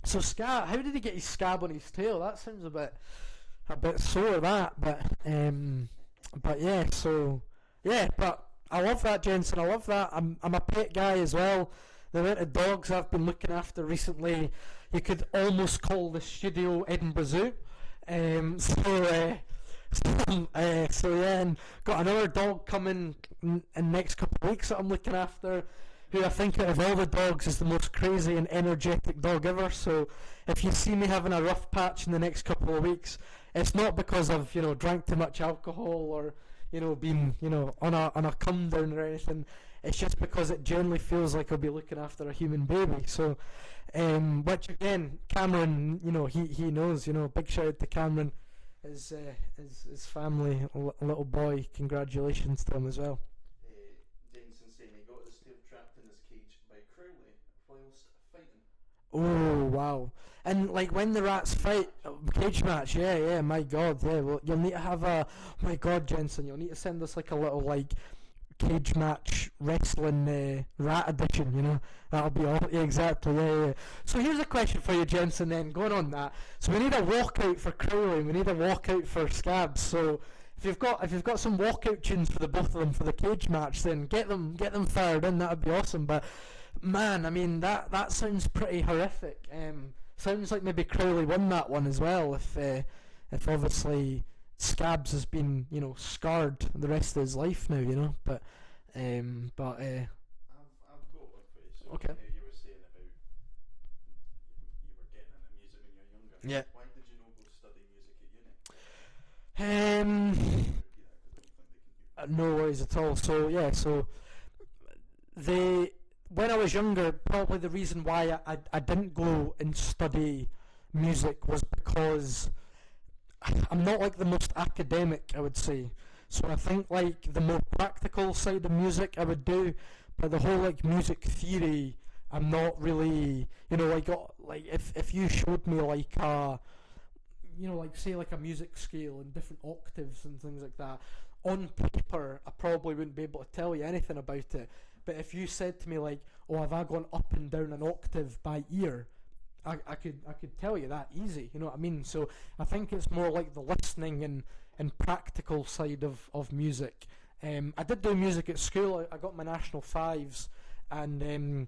so Scab, how did he get his scab on his tail? That sounds a bit sore, that. But yeah. So yeah, but I love that, Jensen. I love that. I'm a pet guy as well. The amount of dogs I've been looking after recently, you could almost call the studio Edinburgh Zoo. So yeah, and got another dog coming in the next couple of weeks that I'm looking after, who I think out of all the dogs is the most crazy and energetic dog ever. So if you see me having a rough patch in the next couple of weeks, it's not because I've drank too much alcohol or been on a come down or anything. It's just because it generally feels like I'll be looking after a human baby. So, which again, Cameron, he knows. Big shout out to Cameron, his family, little boy. Congratulations to him as well. Jameson saying he got his tail trapped in his cage by Crowley whilst fighting. Oh wow! And like when the rats fight, cage match, yeah, my god, yeah. Well, you'll need to have my god, Jensen, you'll need to send us like a little like cage match wrestling rat edition. That'll be all. Yeah, exactly, yeah. So here's a question for you, Jensen. Then going on that, so we need a walkout for Crowley, we need a walkout for Scabs. So if you've got some walkout tunes for the both of them for the cage match, then get them fired in. That'd be awesome. But man, I mean that sounds pretty horrific. Sounds like maybe Crowley won that one as well. If obviously Scabs has been scarred the rest of his life now. But I've got one for you. So okay. You were saying about you were getting into music when you were younger. Yeah. Why did you not go study music at uni? No worries at all. So yeah, when I was younger, probably the reason why I didn't go and study music was because I'm not like the most academic, I would say. So I think like the more practical side of music I would do, but the whole like music theory, I'm not really, like if you showed me like like say like a music scale and different octaves and things like that, on paper I probably wouldn't be able to tell you anything about it. But if you said to me like, oh, have I gone up and down an octave by ear, I could tell you that easy, you know what I mean? So I think it's more like the listening and practical side of music. I did do music at school. I got my national fives, and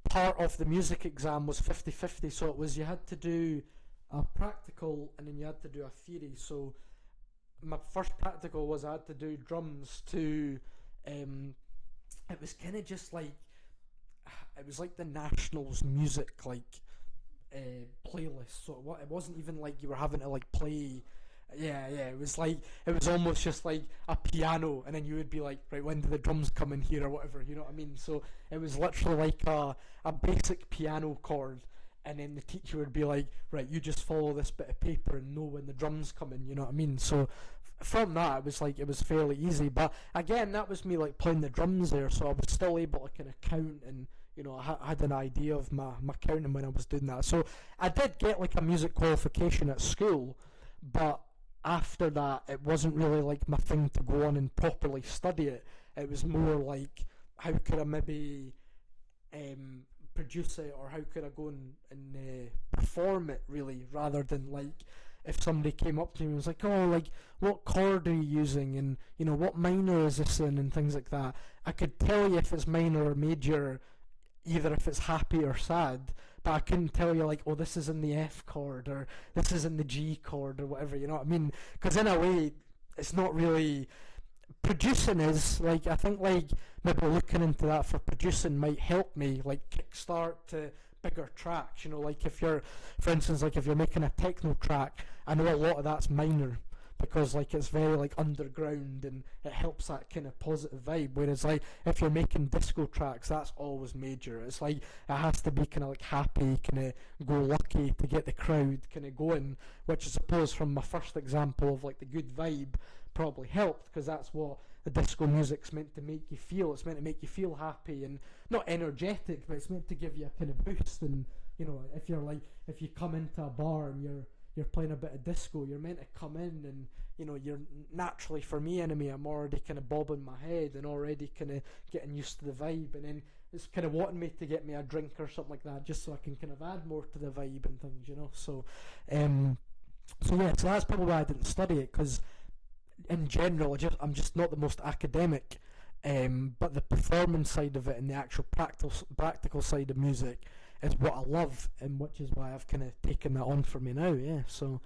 part of the music exam was 50-50, so it was you had to do a practical and then you had to do a theory. So my first practical was I had to do drums to it was kind of just like it was like the Nationals music playlist. So it wasn't even like you were having to like play. Yeah, it was almost just like a piano, and then you would be like, right, when do the drums come in here or whatever, you know what I mean? So it was literally like a basic piano chord, and then the teacher would be like, right, you just follow this bit of paper and know when the drums come in, you know what I mean? So from that it was fairly easy. But again, that was me like playing the drums there, so I was still able to kind of count, and I had an idea of my counting when I was doing that. So I did get like a music qualification at school, but after that it wasn't really like my thing to go on and properly study it. It was more like, how could I maybe produce it, or how could I go and perform it, really, rather than like if somebody came up to me and was like, oh, like what chord are you using, and what minor is this in, and things like that. I could tell you if it's minor or major, either if it's happy or sad, but I couldn't tell you like, oh, this is in the F chord or this is in the G chord or whatever, you know what I mean? Because in a way, it's not really producing. Is like, I think like maybe looking into that for producing might help me like kickstart to bigger tracks. Like if you're, for instance, like if you're making a techno track, I know a lot of that's minor, because like it's very like underground and it helps that kind of positive vibe, whereas like if you're making disco tracks, that's always major. It's like it has to be kind of like happy, kind of go lucky to get the crowd kind of going, which I suppose from my first example of like the good vibe probably helped, because that's what the disco music's meant to make you feel. It's meant to make you feel happy and not energetic, but it's meant to give you a kind of boost. And if you come into a bar and you're playing a bit of disco, you're meant to come in and you're naturally, for me anyway, I'm already kind of bobbing my head and already kind of getting used to the vibe, and then it's kind of wanting me to get me a drink or something like that, just so I can kind of add more to the vibe and things, so so that's probably why I didn't study it, because in general I'm just not the most academic but the performance side of it and the actual practical side of music is what I love, and which is why I've kind of taken that on for me now. Yeah, so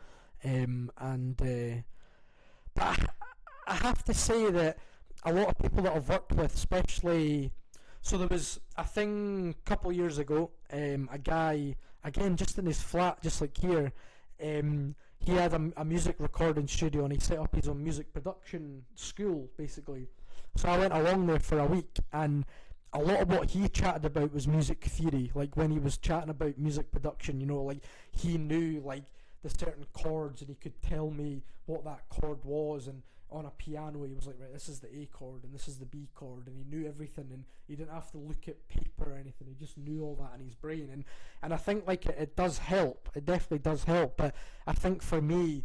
but I have to say that a lot of people that I've worked with, especially, so there was a thing a couple of years ago, a guy, again, just in his flat, just like here, he had a music recording studio and he set up his own music production school, basically. So I went along there for a week, and a lot of what he chatted about was music theory. Like when he was chatting about music production, like he knew like the certain chords, and he could tell me what that chord was, and on a piano he was like, right, this is the A chord and this is the B chord, and he knew everything, and he didn't have to look at paper or anything, he just knew all that in his brain. And I think like it does help, it definitely does help, but I think for me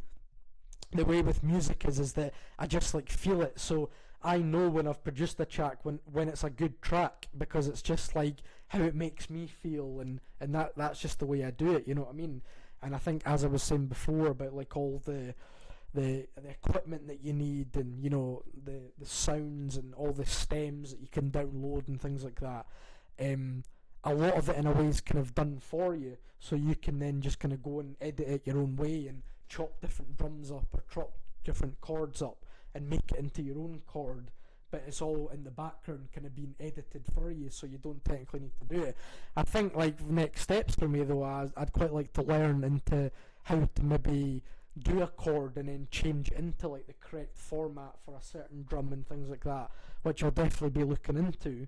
the way with music is that I just like feel it. So I know when I've produced a track when it's a good track, because it's just like how it makes me feel, and that's just the way I do it, you know what I mean? And I think, as I was saying before, about like all the equipment that you need, and the sounds and all the stems that you can download and things like that, a lot of it in a way is kind of done for you, so you can then just kind of go and edit it your own way and chop different drums up or chop different chords up and make it into your own chord, but it's all in the background kind of being edited for you, so you don't technically need to do it. I think like next steps for me though, I'd quite like to learn into how to maybe do a chord and then change it into like the correct format for a certain drum and things like that, which I'll definitely be looking into.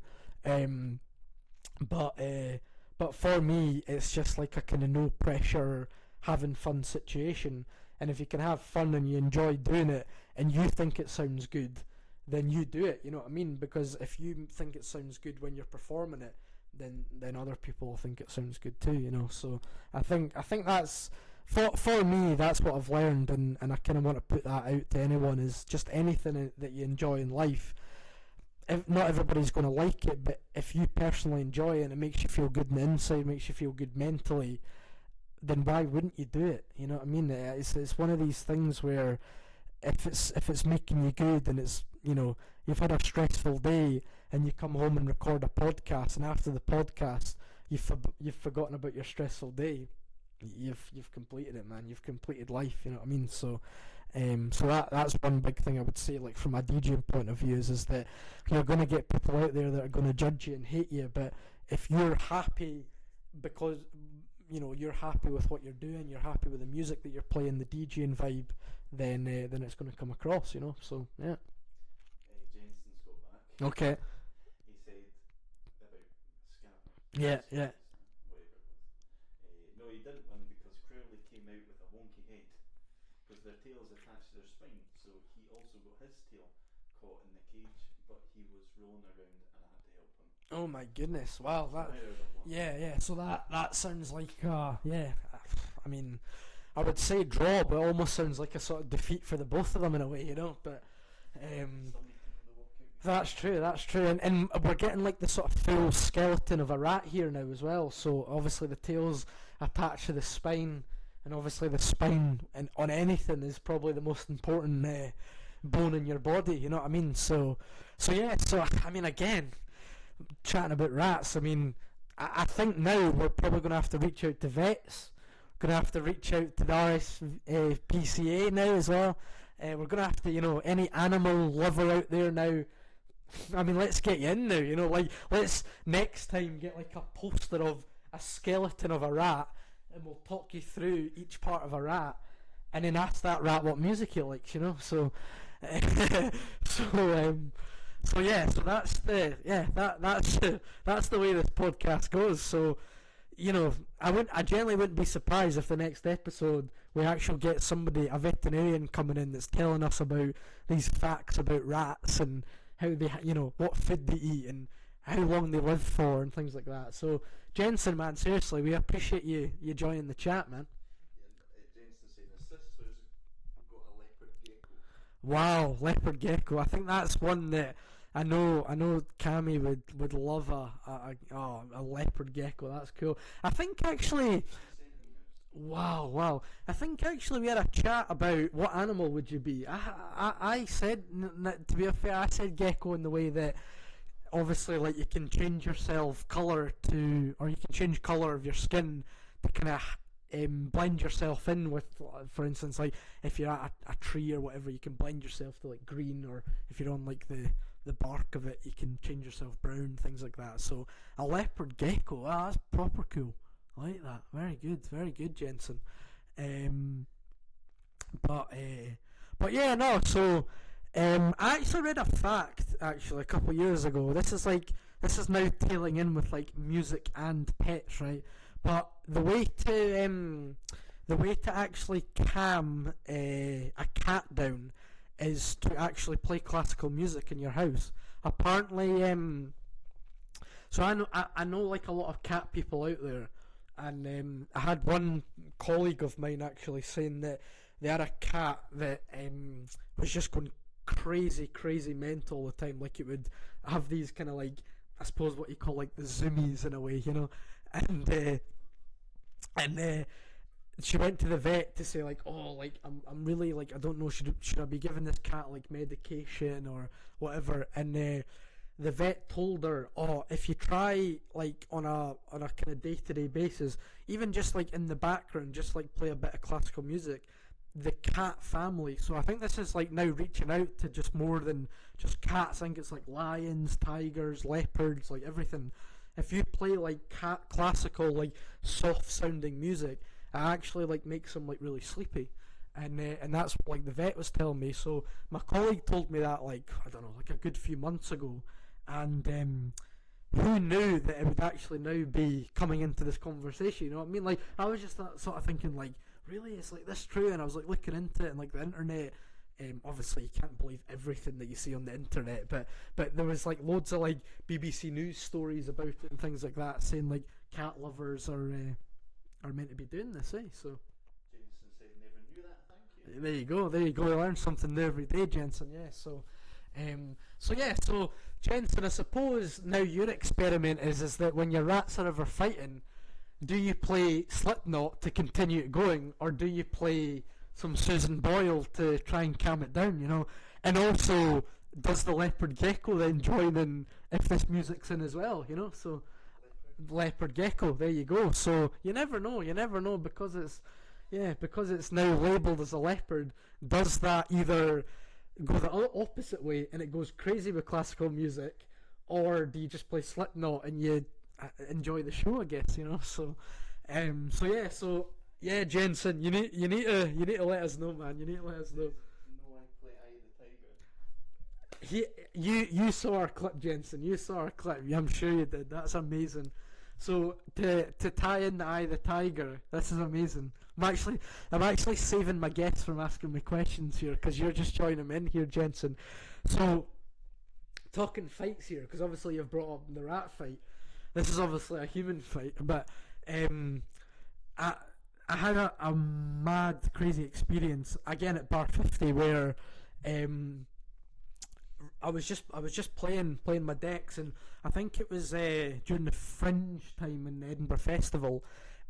But for me, it's just like a kind of no pressure, having fun situation. And if you can have fun and you enjoy doing it and you think it sounds good, then you do it, you know what I mean? Because if you think it sounds good when you're performing it, then other people will think it sounds good too, So I think that's for me, that's what I've learned, and I kind of want to put that out to anyone, is just anything that you enjoy in life. Not everybody's going to like it, but if you personally enjoy it and it makes you feel good on the inside, makes you feel good mentally, then why wouldn't you do it? You know what I mean? It's one of these things where if it's making you good, and it's you've had a stressful day and you come home and record a podcast, and after the podcast you've forgotten about your stressful day, you've completed it, man. You've completed life. You know what I mean? So that's one big thing I would say, like from a DJing point of view, is that you're going to get people out there that are going to judge you and hate you, but if you're happy because you're happy with what you're doing, you're happy with the music that you're playing, the DJing vibe, then it's going to come across, So yeah. Jensen's got back. Okay. He said about Scamp. Yeah, yeah. Whatever it was. No, he didn't win because Crowley came out with a wonky head, because their tail's attached to their spine. So he also got his tail caught in the cage, but he was rolling around and I had to help him. Oh my goodness! Wow, that. Yeah. So that sounds like yeah. I mean, I would say draw, but it almost sounds like a sort of defeat for the both of them in a way, But that's true, and we're getting like the sort of full skeleton of a rat here now as well. So obviously the tail's attached to the spine, and obviously the spine on anything is probably the most important bone in your body. You know what I mean? So yeah. So I mean, again, chatting about rats. I mean, I think now we're probably going to have to reach out to vets. Going to have to reach out to the RSPCA now as well. We're going to have to, any animal lover out there now. I mean, let's get you in now. Like let's next time get like a poster of a skeleton of a rat, and we'll talk you through each part of a rat, and then ask that rat what music he likes. So, so yeah, so that's the way this podcast goes. So, I generally wouldn't be surprised if the next episode we actually get somebody, a veterinarian, coming in that's telling us about these facts about rats and how they, what food they eat and how long they live for and things like that. So, Jensen, man, seriously, we appreciate you joining the chat, man. Jensen said his sister's got a leopard gecko. Wow, leopard gecko. I think that's one that I know Cammy would love a leopard gecko. That's cool. I think actually Wow, wow. I think actually we had a chat about what animal would you be. I said, to be fair, I said gecko in the way that obviously like you can change yourself color to, or you can change color of your skin to kind of blend yourself in with, for instance, like if you're at a tree or whatever, you can blend yourself to like green, or if you're on like the bark of it, you can change yourself brown, things like that. So a leopard gecko, that's proper cool. I like that. Very good, Jensen. Um, but yeah, no. So I actually read a fact actually a couple of years ago. This is now tailing in with like music and pets, right? But the way to actually calm a cat down is to actually play classical music in your house. Apparently, so I know like a lot of cat people out there, and I had one colleague of mine actually saying that they had a cat that was just going crazy mental all the time. Like it would have these kind of like, I suppose what you call like the zoomies in a way, you know, and she went to the vet to say like, oh, like I'm really like, I don't know, should I be giving this cat like medication or whatever, and the vet told her, oh, if you try like on a kind of day-to-day basis, even just like in the background, just like play a bit of classical music, the cat family, so I think this is like now reaching out to just more than just cats. I think it's like lions, tigers, leopards, like everything. If you play like classical, like soft sounding music, it actually like makes them like really sleepy, and that's what like the vet was telling me. So my colleague told me that like, I don't know, like a good few months ago, and who knew that it would actually now be coming into this conversation? You know what I mean? Like I was just sort of thinking like, really, is like this true? And I was like looking into it, and like the internet. Obviously, you can't believe everything that you see on the internet, but there was like loads of like BBC News stories about it and things like that, saying like cat lovers are meant to be doing this, eh? So Jameson said, never knew that, thank you. there you go. You learn something new every day, Jensen. Yeah. So Jensen, I suppose now your experiment is that when your rats are ever fighting, do you play Slipknot to continue it going, or do you play some Susan Boyle to try and calm it down, you know? And also, does the leopard gecko then join in if this music's in as well, you know? So, leopard gecko, there you go. So, you never know because it's now labelled as a leopard. Does that either go the opposite way and it goes crazy with classical music, or do you just play Slipknot and you enjoy the show, I guess, you know? So yeah, Jensen, you need to let us know, man. You need to let us know. No, I play Eye the Tiger. You saw our clip, Jensen. You saw our clip. I'm sure you did. That's amazing. So to tie in the Eye the Tiger, this is amazing. I'm actually saving my guests from asking me questions here because you're just joining them in here, Jensen. So talking fights here, because obviously you've brought up the rat fight. This is obviously a human fight, but I had a mad, crazy experience again at Bar 50 where I was just playing my decks, and I think it was during the Fringe time in the Edinburgh Festival,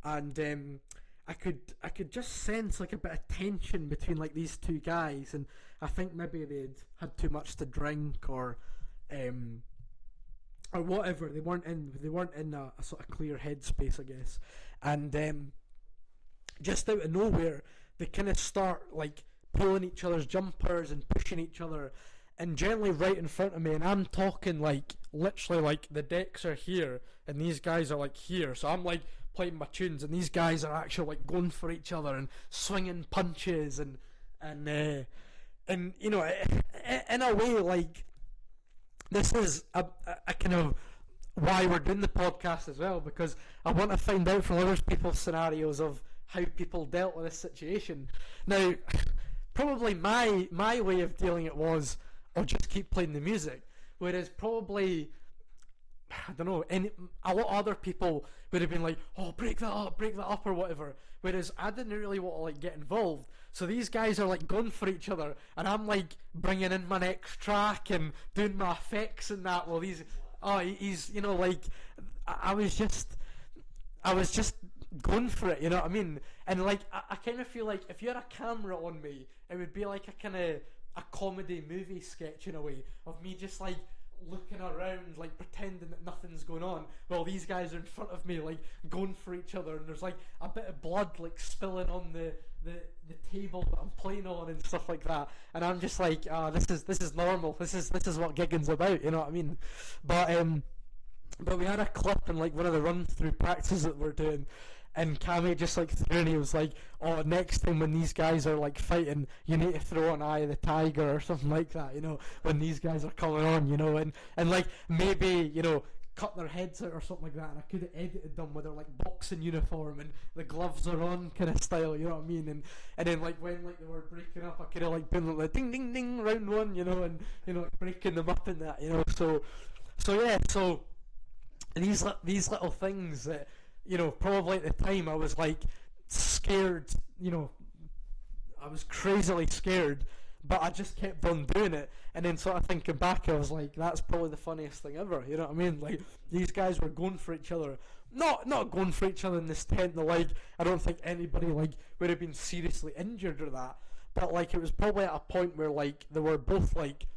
and I could just sense like a bit of tension between like these two guys, and I think maybe they'd had too much to drink or whatever. They weren't in a sort of clear headspace, I guess, and just out of nowhere they kind of start like pulling each other's jumpers and pushing each other, and generally right in front of me, and I'm talking like literally like the decks are here and these guys are like here, so I'm like playing my tunes and these guys are actually like going for each other and swinging punches and you know, in a way, like this is a kind of why we're doing the podcast as well, because I want to find out from other people's scenarios of how people dealt with this situation. Now, probably my way of dealing it was, I'll just keep playing the music, whereas probably, I don't know, a lot of other people would have been like, oh, break that up or whatever, whereas I didn't really want to like get involved. So these guys are like going for each other, and I'm like bringing in my next track and doing my effects and that, while he's, you know, like I was just going for it, you know what I mean? And like I kind of feel like if you had a camera on me, it would be like a kind of a comedy movie sketch in a way of me just like looking around, like pretending that nothing's going on, while these guys are in front of me, like going for each other, and there's like a bit of blood like spilling on the table that I'm playing on and stuff like that, and I'm just like, this is normal. This is what gigging's about, you know what I mean? But we had a clip in like one of the run through practices that we're doing, and Cammy just like threw, and he was like, "Oh, next time when these guys are like fighting, you need to throw an Eye of the Tiger or something like that, you know, when these guys are coming on, you know, and like maybe, you know, cut their heads out or something like that." And I could have edited them with their like boxing uniform and the gloves are on kind of style, you know what I mean? And then like when like they were breaking up, I could have like been like ding ding ding round one, you know, and you know, breaking them up in that, you know. So these little things that, you know, probably at the time I was like scared, you know, I was crazily scared, but I just kept on doing it. And then sort of thinking back, I was like, that's probably the funniest thing ever, you know what I mean? Like, these guys were going for each other, not going for each other in this tent, like, I don't think anybody like would have been seriously injured or that, but like it was probably at a point where like they were both like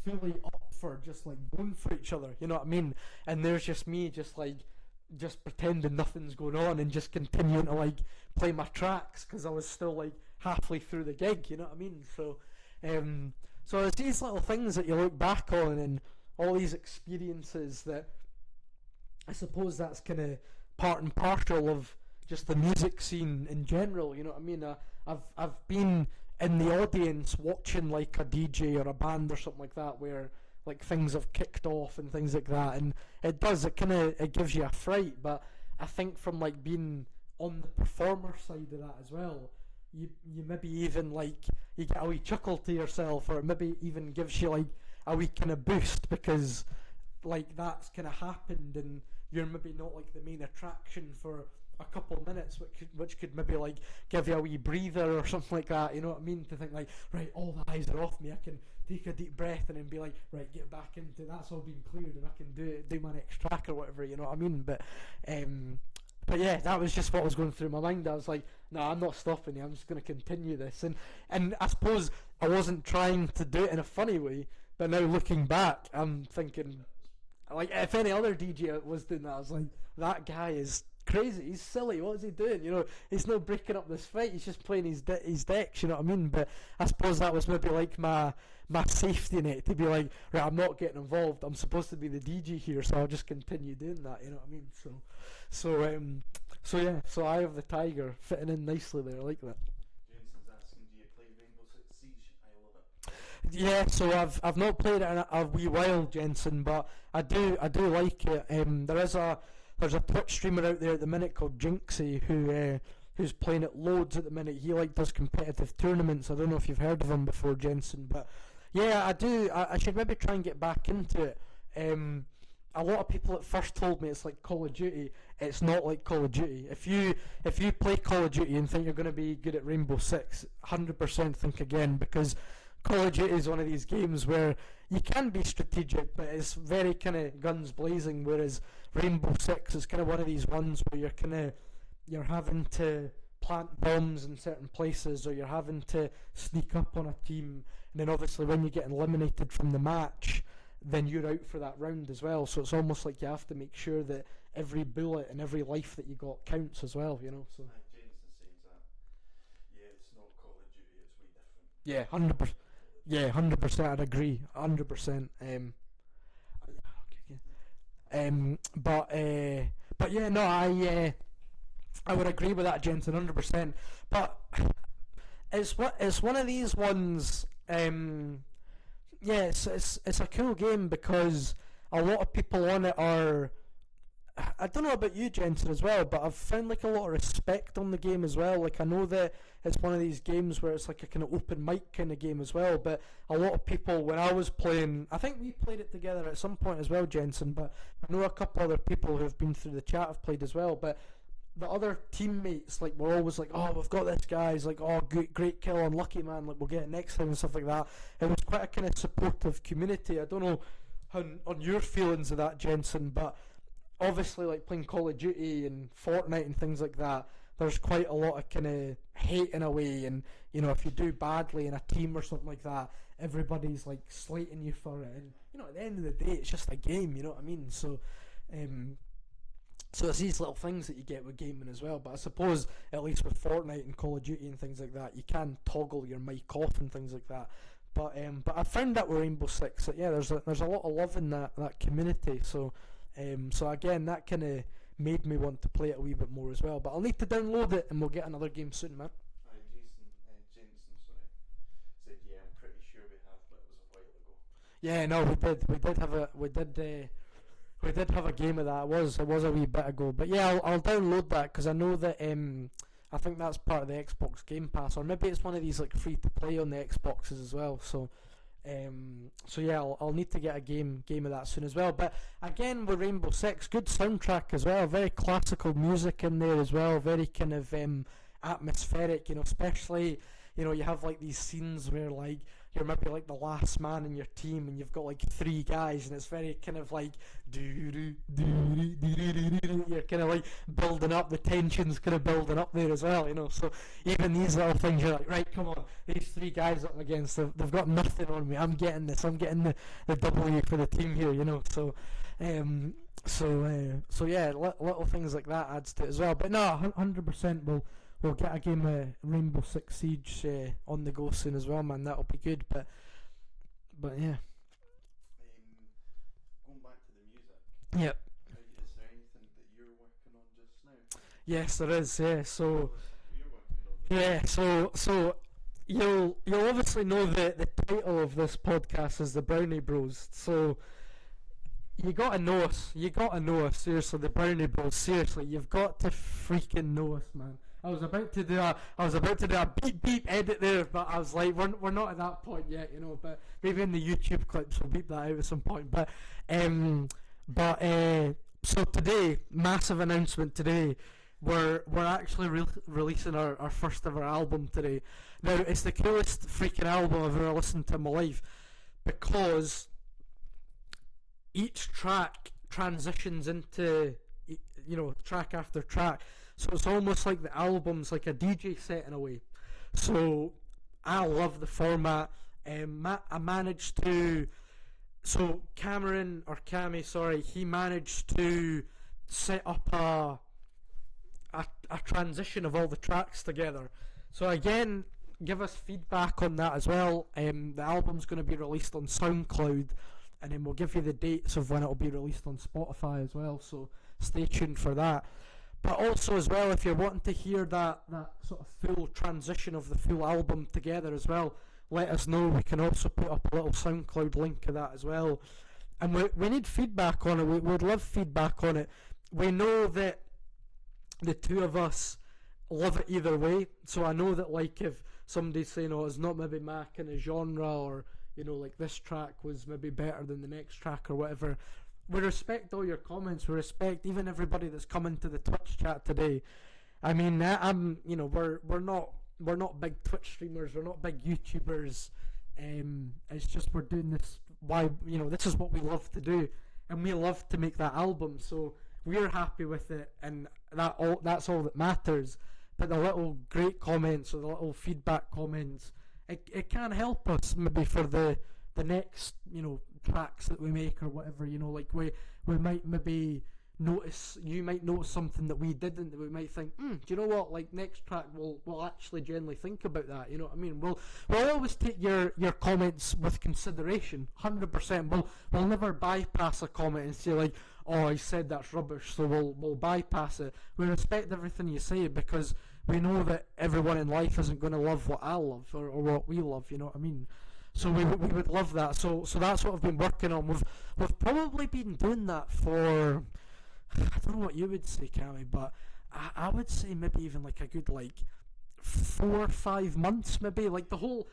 fully up for just like going for each other, you know what I mean? And there's just me just like just pretending nothing's going on and just continuing to like play my tracks because I was still like halfway through the gig, you know what I mean? So it's these little things that you look back on and all these experiences that I suppose that's kind of part and parcel of just the music scene in general, you know what I mean? I've been in the audience watching like a DJ or a band or something like that where like things have kicked off and things like that, and it gives you a fright. But I think from like being on the performer side of that as well, you maybe even like you get a wee chuckle to yourself, or it maybe even gives you like a wee kind of boost because like that's kind of happened and you're maybe not like the main attraction for a couple minutes, which could maybe like give you a wee breather or something like that, you know what I mean? To think like, right, all the eyes are off me, I can take a deep breath and then be like, right, get back into that's all been cleared and I can do my next track or whatever, you know what I mean? But yeah, that was just what was going through my mind. I was like, no, I'm not stopping you, I'm just going to continue this. And I suppose I wasn't trying to do it in a funny way, but now looking back, I'm thinking, like, if any other DJ was doing that, I was like, that guy is crazy, he's silly, what is he doing? You know, he's not breaking up this fight, he's just playing his decks, you know what I mean? But I suppose that was maybe like my safety net to be like, right, I'm not getting involved, I'm supposed to be the DJ here, so I'll just continue doing that, you know what I mean? So yeah, so Eye of the Tiger fitting in nicely there, I like that. Jensen's asking, do you play Rainbow Six Siege? I love it. Yeah, so I've not played it in a wee while, Jensen, but I do like it. There's a Twitch streamer out there at the minute called Jinxie who's playing it loads at the minute. He like does competitive tournaments. I don't know if you've heard of him before, Jensen, but yeah, I do. I should maybe try and get back into it. A lot of people at first told me it's like Call of Duty. It's not like Call of Duty. If you play Call of Duty and think you're going to be good at Rainbow Six, 100% think again, because Call of Duty is one of these games where you can be strategic, but it's very kind of guns blazing, whereas Rainbow Six is kind of one of these ones where you're having to plant bombs in certain places, or you're having to sneak up on a team, and then obviously when you get eliminated from the match, then you're out for that round as well. So it's almost like you have to make sure that every bullet and every life that you got counts as well, you know. So Jensen says that. Yeah, it's not Call of Duty, it's way different. yeah, 100%. Yeah, 100%. I'd agree. 100%. But yeah, no, I would agree with that, Jensen, 100%. But it's one of these ones. Yeah, it's a cool game because a lot of people on it are. I don't know about you, Jensen, as well, but I've found like a lot of respect on the game as well. Like I know that it's one of these games where it's like a kind of open mic kind of game as well. But a lot of people, when I was playing, I think we played it together at some point as well, Jensen. But I know a couple other people who have been through the chat have played as well. But the other teammates like were always like, oh, we've got this guy. He's like, oh, great kill, unlucky man. Like we'll get it next time and stuff like that. It was quite a kind of supportive community. I don't know on your feelings of that, Jensen, but obviously, like playing Call of Duty and Fortnite and things like that, there's quite a lot of kind of hate in a way, and you know, if you do badly in a team or something like that, everybody's like slating you for it, and you know, at the end of the day, it's just a game, you know what I mean? So, so it's these little things that you get with gaming as well. But I suppose at least with Fortnite and Call of Duty and things like that, you can toggle your mic off and things like that. But I found that with Rainbow Six that yeah, there's a lot of love in that community. So so again, that kind of made me want to play it a wee bit more as well. But I'll need to download it, and we'll get another game soon, man. Jason, sorry, said yeah, I'm pretty sure we have, but it was a while ago. Yeah, no, we did. We did have a game of that. It was a wee bit ago. But yeah, I'll download that because I know that I think that's part of the Xbox Game Pass, or maybe it's one of these like free to play on the Xboxes as well. So so yeah, I'll need to get a game of that soon as well. But again, with Rainbow Six, good soundtrack as well. Very classical music in there as well. Very kind of atmospheric. You know, especially you have like these scenes where like you're maybe like the last man in your team, and you've got like 3 guys, and it's very kind of like you're kind of like building up, the tension's kind of building up there as well, so even these little things, you're like, right, come on, these 3 guys up against, they've got nothing on me, I'm getting this, I'm getting the W for the team here, so so yeah, little things like that adds to it as well. But no, 100% we'll get a game of Rainbow Six Siege on the go soon as well, man. That'll be good. But yeah. Going back to the music. Yep. Is there anything that you're working on just now? Yes, there is. Yeah. So. You're working on. Yeah. So you'll obviously know the title of this podcast is the Brownie Bros. So. You gotta know us. Seriously, the Brownie Bros. Seriously, you've got to freaking know us, man. I was about to do a beep beep edit there, but I was like, we're not at that point yet, But maybe in the YouTube clips we'll beep that out at some point. But so today, massive announcement today. We're actually releasing our first ever album today. Now it's the coolest freaking album I've ever listened to in my life, because each track transitions into track after track. So it's almost like the album's like a DJ set in a way. So I love the format. I managed to... So Cami, sorry, he managed to set up a transition of all the tracks together. So again, give us feedback on that as well. The album's going to be released on SoundCloud, and then we'll give you the dates of when it will be released on Spotify as well. So stay tuned for that. But also as well, if you're wanting to hear that sort of full transition of the full album together as well, let us know. We can also put up a little SoundCloud link to that as well. And we need feedback on it. We'd love feedback on it. We know that the two of us love it either way. So I know that like if somebody's saying, oh, it's not maybe my kind of genre, or like this track was maybe better than the next track or whatever, we respect all your comments. We respect even everybody that's coming to the Twitch chat today. I mean, we're not big Twitch streamers. We're not big YouTubers. It's just we're doing this. Why? This is what we love to do, and we love to make that album. So we're happy with it, and that's all that matters. But the little great comments or the little feedback comments, it can help us maybe for the next tracks that we make or whatever, like we might maybe notice, you might notice something that we didn't, that we might think, do you know what, like next track we'll actually generally think about that, you know what I mean? We'll always take your comments with consideration, 100%. We'll never bypass a comment and say like, oh, I said that's rubbish, so we'll bypass it. We respect everything you say, because we know that everyone in life isn't going to love what I love or what we love, you know what I mean? So we would love that. So that's what I've been working on. We've probably been doing that for, I don't know what you would say, Cammy, but I would say maybe even like a good 4 or 5 months, maybe. Like the whole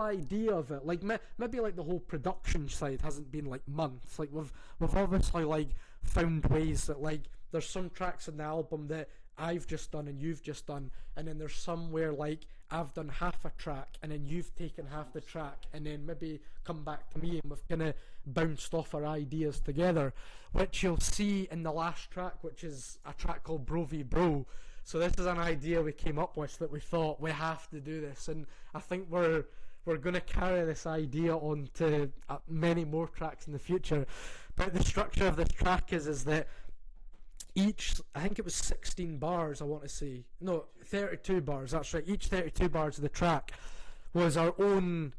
idea of it, like maybe like the whole production side hasn't been like months. Like we've obviously like found ways that like there's some tracks in the album that I've just done and you've just done, and then there's somewhere like I've done half a track and then you've taken half the track, and then maybe come back to me and we've kind of bounced off our ideas together, which you'll see in the last track, which is a track called Bro v Bro. So this is an idea we came up with that we thought we have to do this, and I think we're going to carry this idea on to many more tracks in the future. But the structure of this track is that each, I think it was 16 bars, I want to say. No, 32 bars, that's right. Each 32 bars of the track was our own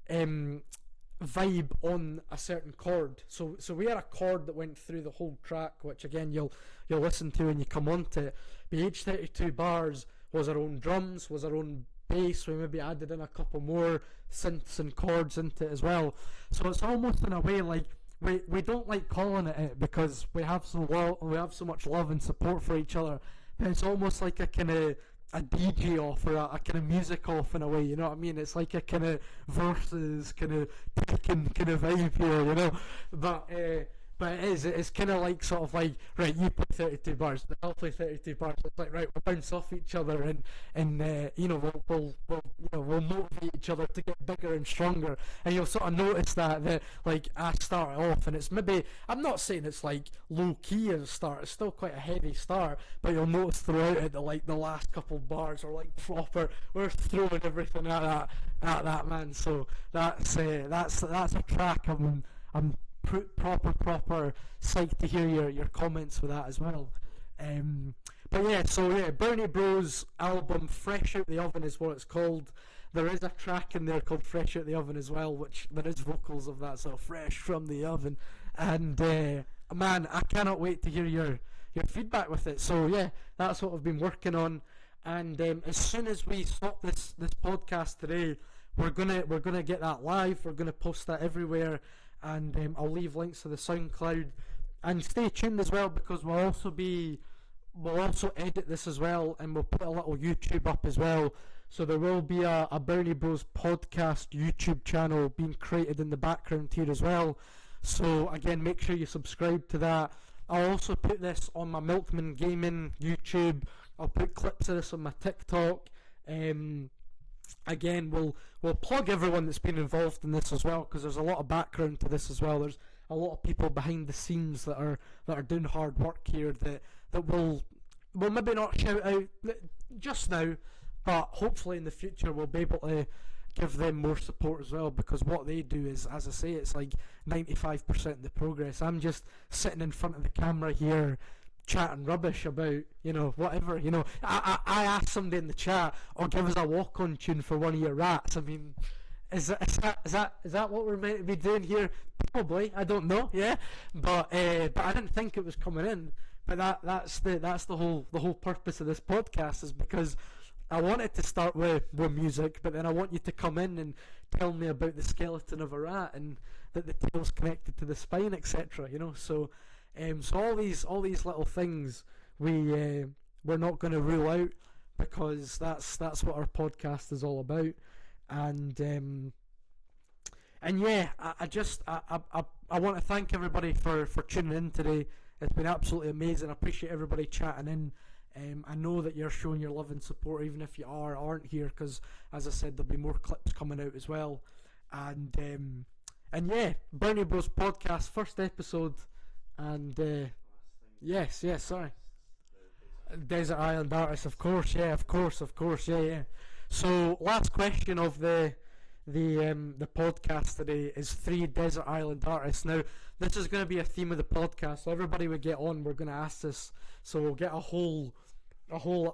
vibe on a certain chord. So we had a chord that went through the whole track, which again you'll listen to when you come onto it. But each 32 bars was our own drums, was our own bass. We maybe added in a couple more synths and chords into it as well. So it's almost in a way like we don't like calling it because we have so much love and support for each other. But it's almost like a kind of a DJ off, or a kind of music off in a way. You know what I mean? It's like a kind of versus kind of picking kind of vibe here, you know. But it's kind of like sort of like, right, you play 32 bars, I'll play 32 bars. It's like, right, we'll bounce off each other and you know, we'll motivate each other to get bigger and stronger. And you'll sort of notice that like I start off and it's maybe, I'm not saying it's like low key as a start, it's still quite a heavy start, but you'll notice throughout it that like the last couple bars are like proper, we're throwing everything at that man. So that's a track I'm proper psyched to hear your comments with that as well. But yeah, Brownie Bros album Fresh Out the Oven is what it's called. There is a track in there called Fresh Out the Oven as well, which there is vocals of that, so fresh from the oven. And man, I cannot wait to hear your feedback with it. So yeah, that's what I've been working on. And as soon as we stop this podcast today, we're gonna get that live. We're gonna post that everywhere. And I'll leave links to the SoundCloud, and stay tuned as well, because we'll also edit this as well, and we'll put a little YouTube up as well. So there will be a Brownie Bros podcast YouTube channel being created in the background here as well. So again, make sure you subscribe to that. I'll also put this on my Milkman Gaming YouTube. I'll put clips of this on my TikTok. Again, we'll plug everyone that's been involved in this as well, because there's a lot of background to this as well. There's a lot of people behind the scenes that are doing hard work here that will maybe not shout out just now, but hopefully in the future we'll be able to give them more support as well, because what they do is, as I say, it's like 95% of the progress. I'm just sitting in front of the camera here chatting rubbish about, you know, whatever, you know. I asked somebody in the chat, or give us a walk-on tune for one of your rats. I mean, is that what we're meant to be doing here? Probably, I don't know, yeah. But I didn't think it was coming in. But that's the whole purpose of this podcast, is because I wanted to start with music, but then I want you to come in and tell me about the skeleton of a rat, and that the tail's connected to the spine, etc. You know, so all these little things we're not going to rule out, because that's what our podcast is all about. And yeah, I want to thank everybody for tuning in today. It's been absolutely amazing. I appreciate everybody chatting in. I know that you're showing your love and support, even if you are or aren't here, because as I said, there'll be more clips coming out as well. And yeah, Brownie Bros podcast, first episode. And yes, sorry, Desert Island Artist, of course, yeah. So last question of the podcast today is 3 desert island artists. Now this is going to be a theme of the podcast, so everybody we get on, we're going to ask this, so we'll get a whole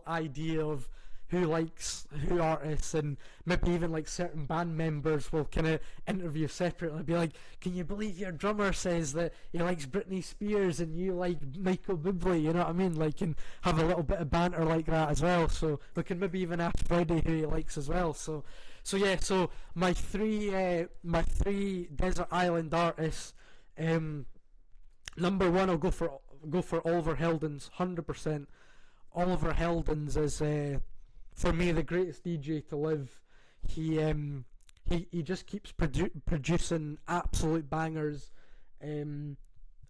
idea of who likes who artists, and maybe even like certain band members will kind of interview separately, be like, can you believe your drummer says that he likes Britney Spears and you like Michael Bublé, you know what I mean, like, and have a little bit of banter like that as well. So we can maybe even ask Freddie who he likes as well. So yeah, so my three desert island artists. Number one, I'll go for Oliver Heldens, 100%. Oliver Heldens is for me the greatest DJ to live. He just keeps producing absolute bangers.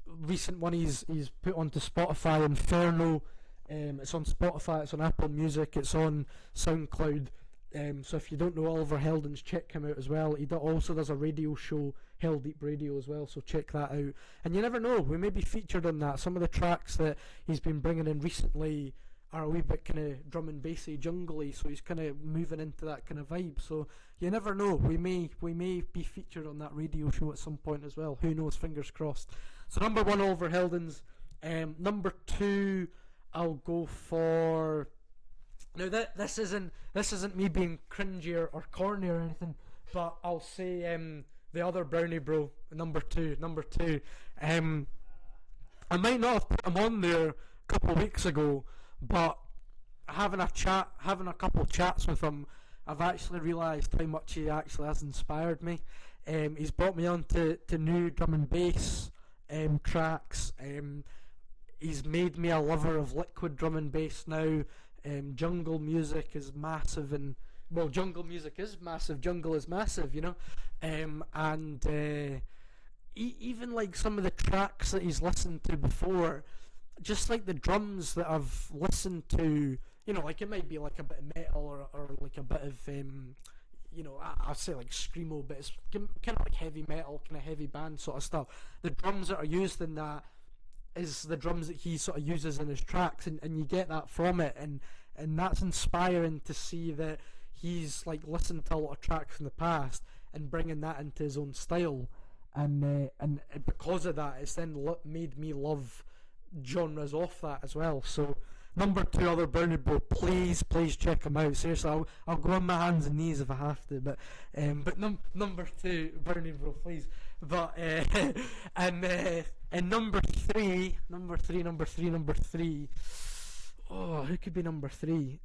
Recent one he's put onto Spotify, Inferno, It's on Spotify, it's on Apple Music, it's on SoundCloud. So if you don't know Oliver Heldens, check him out as well. He also does a radio show, Hell Deep Radio, as well, so check that out. And you never know, we may be featured on that. Some of the tracks that he's been bringing in recently are a wee bit kind of drum and bassy, jungly, so he's kind of moving into that kind of vibe. So you never know, we may be featured on that radio show at some point as well. Who knows? Fingers crossed. So number 1, Oliver Heldens. Number 2, I'll go for. Now this isn't me being cringy or corny or anything, but I'll say the other Brownie bro, number two. I might not have put him on there a couple of weeks ago, but having a couple chats with him, I've actually realised how much he actually has inspired me. He's brought me on to new drum and bass tracks. He's made me a lover of liquid drum and bass now. Jungle music is massive, and well, jungle music is massive. Jungle is massive, you know. Even like some of the tracks that he's listened to before, just like the drums that I've listened to, you know, like it might be like a bit of metal or like a bit of you know, I'll say like screamo, but it's kind of like heavy metal, kind of heavy band sort of stuff. The drums that are used in that is the drums that he sort of uses in his tracks, and you get that from it, and that's inspiring to see that he's like listened to a lot of tracks in the past and bringing that into his own style, and because of that, it's then made me love genres off that as well. So number 2, other Brownie bro, please check him out. Seriously, I'll go on my hands and knees if I have to, but number 2, Brownie bro, please. But and number three. Oh, who could be number 3?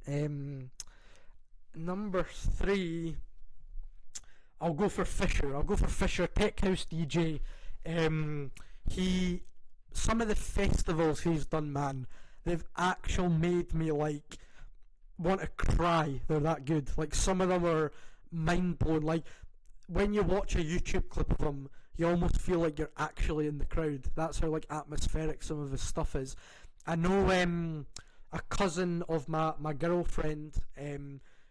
Number 3, I'll go for Fisher, Tech House DJ. Some of the festivals he's done, man, they've actually made me like want to cry. They're that good. Like some of them are mind blowing. Like when you watch a YouTube clip of him, you almost feel like you're actually in the crowd. That's how like atmospheric some of his stuff is. I know a cousin of my girlfriend,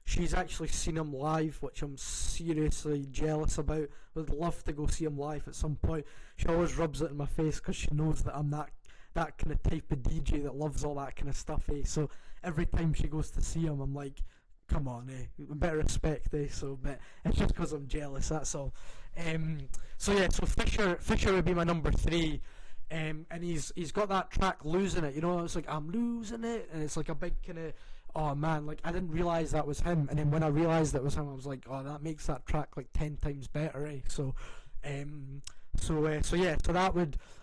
she's actually seen him live, which I'm seriously jealous about. Would love to go see him live at some point. She always rubs it in my face because she knows that I'm that kind of type of DJ that loves all that kind of stuff, eh? So every time she goes to see him, I'm like, come on, a bit of respect, so, but it's just because I'm jealous, that's all. So Fisher would be my number 3, and he's got that track Losing It, you know, it's like, I'm losing it, and it's like a big kind of, oh man, like I didn't realise that was him, and then when I realised it was him, I was like, oh, that makes that track like 10 times better, so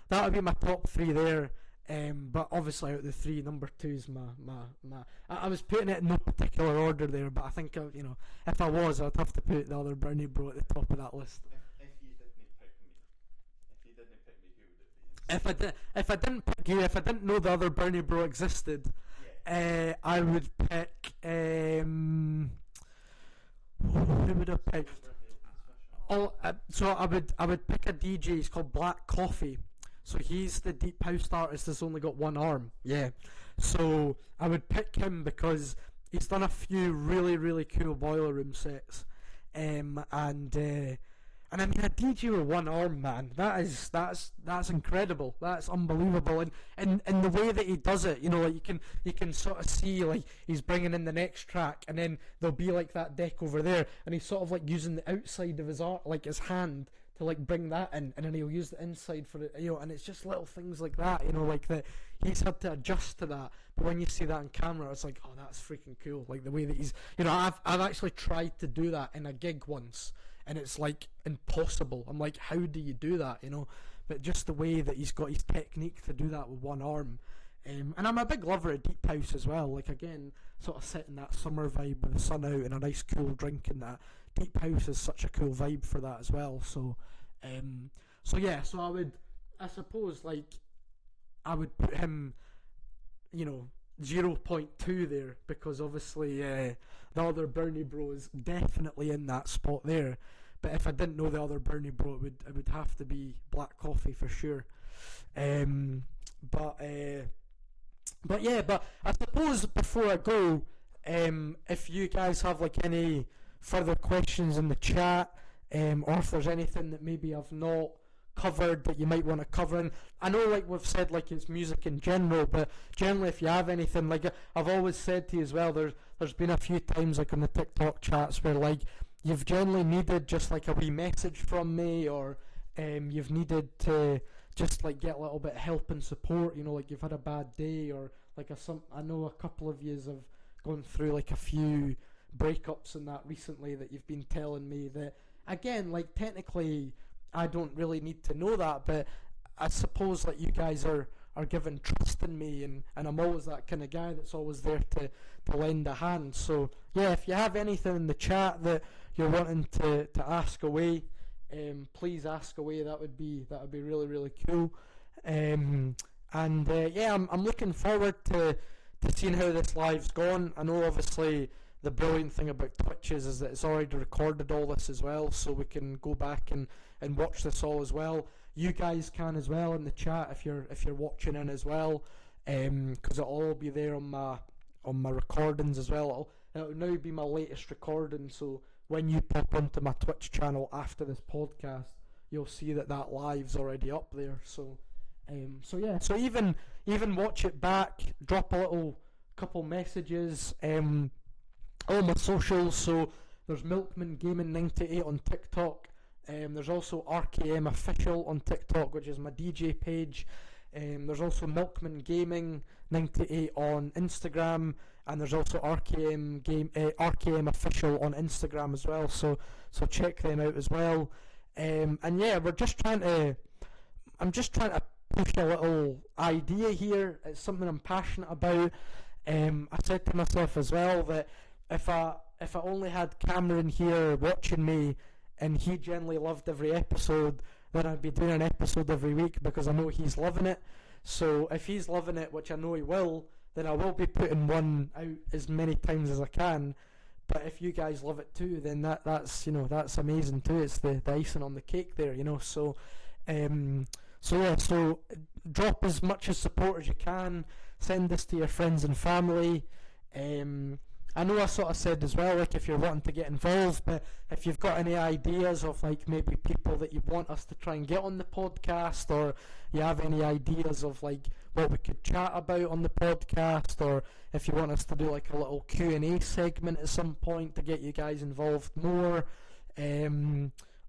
that would be my top 3 there. But obviously out of the 3, number 2 is my I was putting it in no particular order there, but I think you know, if I was, I'd have to put the other Brownie bro at the top of that list. If you didn't pick me, who would it be? If I didn't pick you, if I didn't know the other Brownie bro existed, yeah. I would pick who would I pick? So I would pick a DJ. He's called Black Coffee. So he's the deep house artist that's only got one arm. Yeah. So I would pick him because he's done a few really, really cool Boiler Room sets. And I mean, a DJ with one arm, man, that's incredible. That's unbelievable. And the way that he does it, you know, like you can sort of see like he's bringing in the next track, and then there'll be like that deck over there, and he's sort of like using the outside of his art, like his hand, to like bring that in, and then he'll use the inside for it, you know, and it's just little things like that, you know, like that he's had to adjust to that. But when you see that on camera, it's like, oh, that's freaking cool. Like the way that he's, you know, I've actually tried to do that in a gig once, and it's like impossible. I'm like, how do you do that, you know? But just the way that he's got his technique to do that with one arm. And I'm a big lover of deep house as well. Like again, sort of setting that summer vibe with the sun out and a nice cool drink and that. Deep house is such a cool vibe for that as well. So I suppose like I would put him, you know, 0.2 there, because obviously the other Brownie bro is definitely in that spot there. But if I didn't know the other Brownie bro, it would have to be Black Coffee for sure. But But yeah, but I suppose before I go, if you guys have like any further questions in the chat, or if there's anything that maybe I've not covered that you might want to cover, and I know like we've said like it's music in general, but generally if you have anything, like I've always said to you as well, there's been a few times like on the TikTok chats where like you've generally needed just like a wee message from me, or you've needed to just like get a little bit of help and support, you know, like you've had a bad day, or like I know a couple of yous have gone through like a few breakups and that recently that you've been telling me that, again, like technically I don't really need to know that, but I suppose that you guys are giving trust in me, and I'm always that kind of guy that's always there to lend a hand. So yeah, if you have anything in the chat that you're wanting to ask away, please ask away. That would be really really cool. Yeah, I'm looking forward to seeing how this live's gone. I know obviously the brilliant thing about Twitch is that it's already recorded all this as well, so we can go back and watch this all as well. You guys can as well in the chat if you're watching in as well, because it'll all be there on my recordings as well. It'll now be my latest recording, so when you pop onto my Twitch channel after this podcast, you'll see that live's already up there. So yeah, so even watch it back, drop a little couple messages. All my socials, so there's Milkman Gaming 98 on TikTok. There's also RKM Official on TikTok, which is my DJ page. There's also Milkman Gaming 98 on Instagram, and there's also RKM Official on Instagram as well. So check them out as well. And yeah, I'm just trying to push a little idea here. It's something I'm passionate about. I said to myself as well that if I only had Cameron here watching me and he generally loved every episode, then I'd be doing an episode every week because I know he's loving it. So if he's loving it, which I know he will, then I will be putting one out as many times as I can. But if you guys love it too, then that's amazing too. It's the icing on the cake there, you know. So so drop as much as support as you can. Send this to your friends and family. I know I sort of said as well, like if you're wanting to get involved, but if you've got any ideas of like maybe people that you want us to try and get on the podcast, or you have any ideas of like what we could chat about on the podcast, or if you want us to do like a little Q&A segment at some point to get you guys involved more,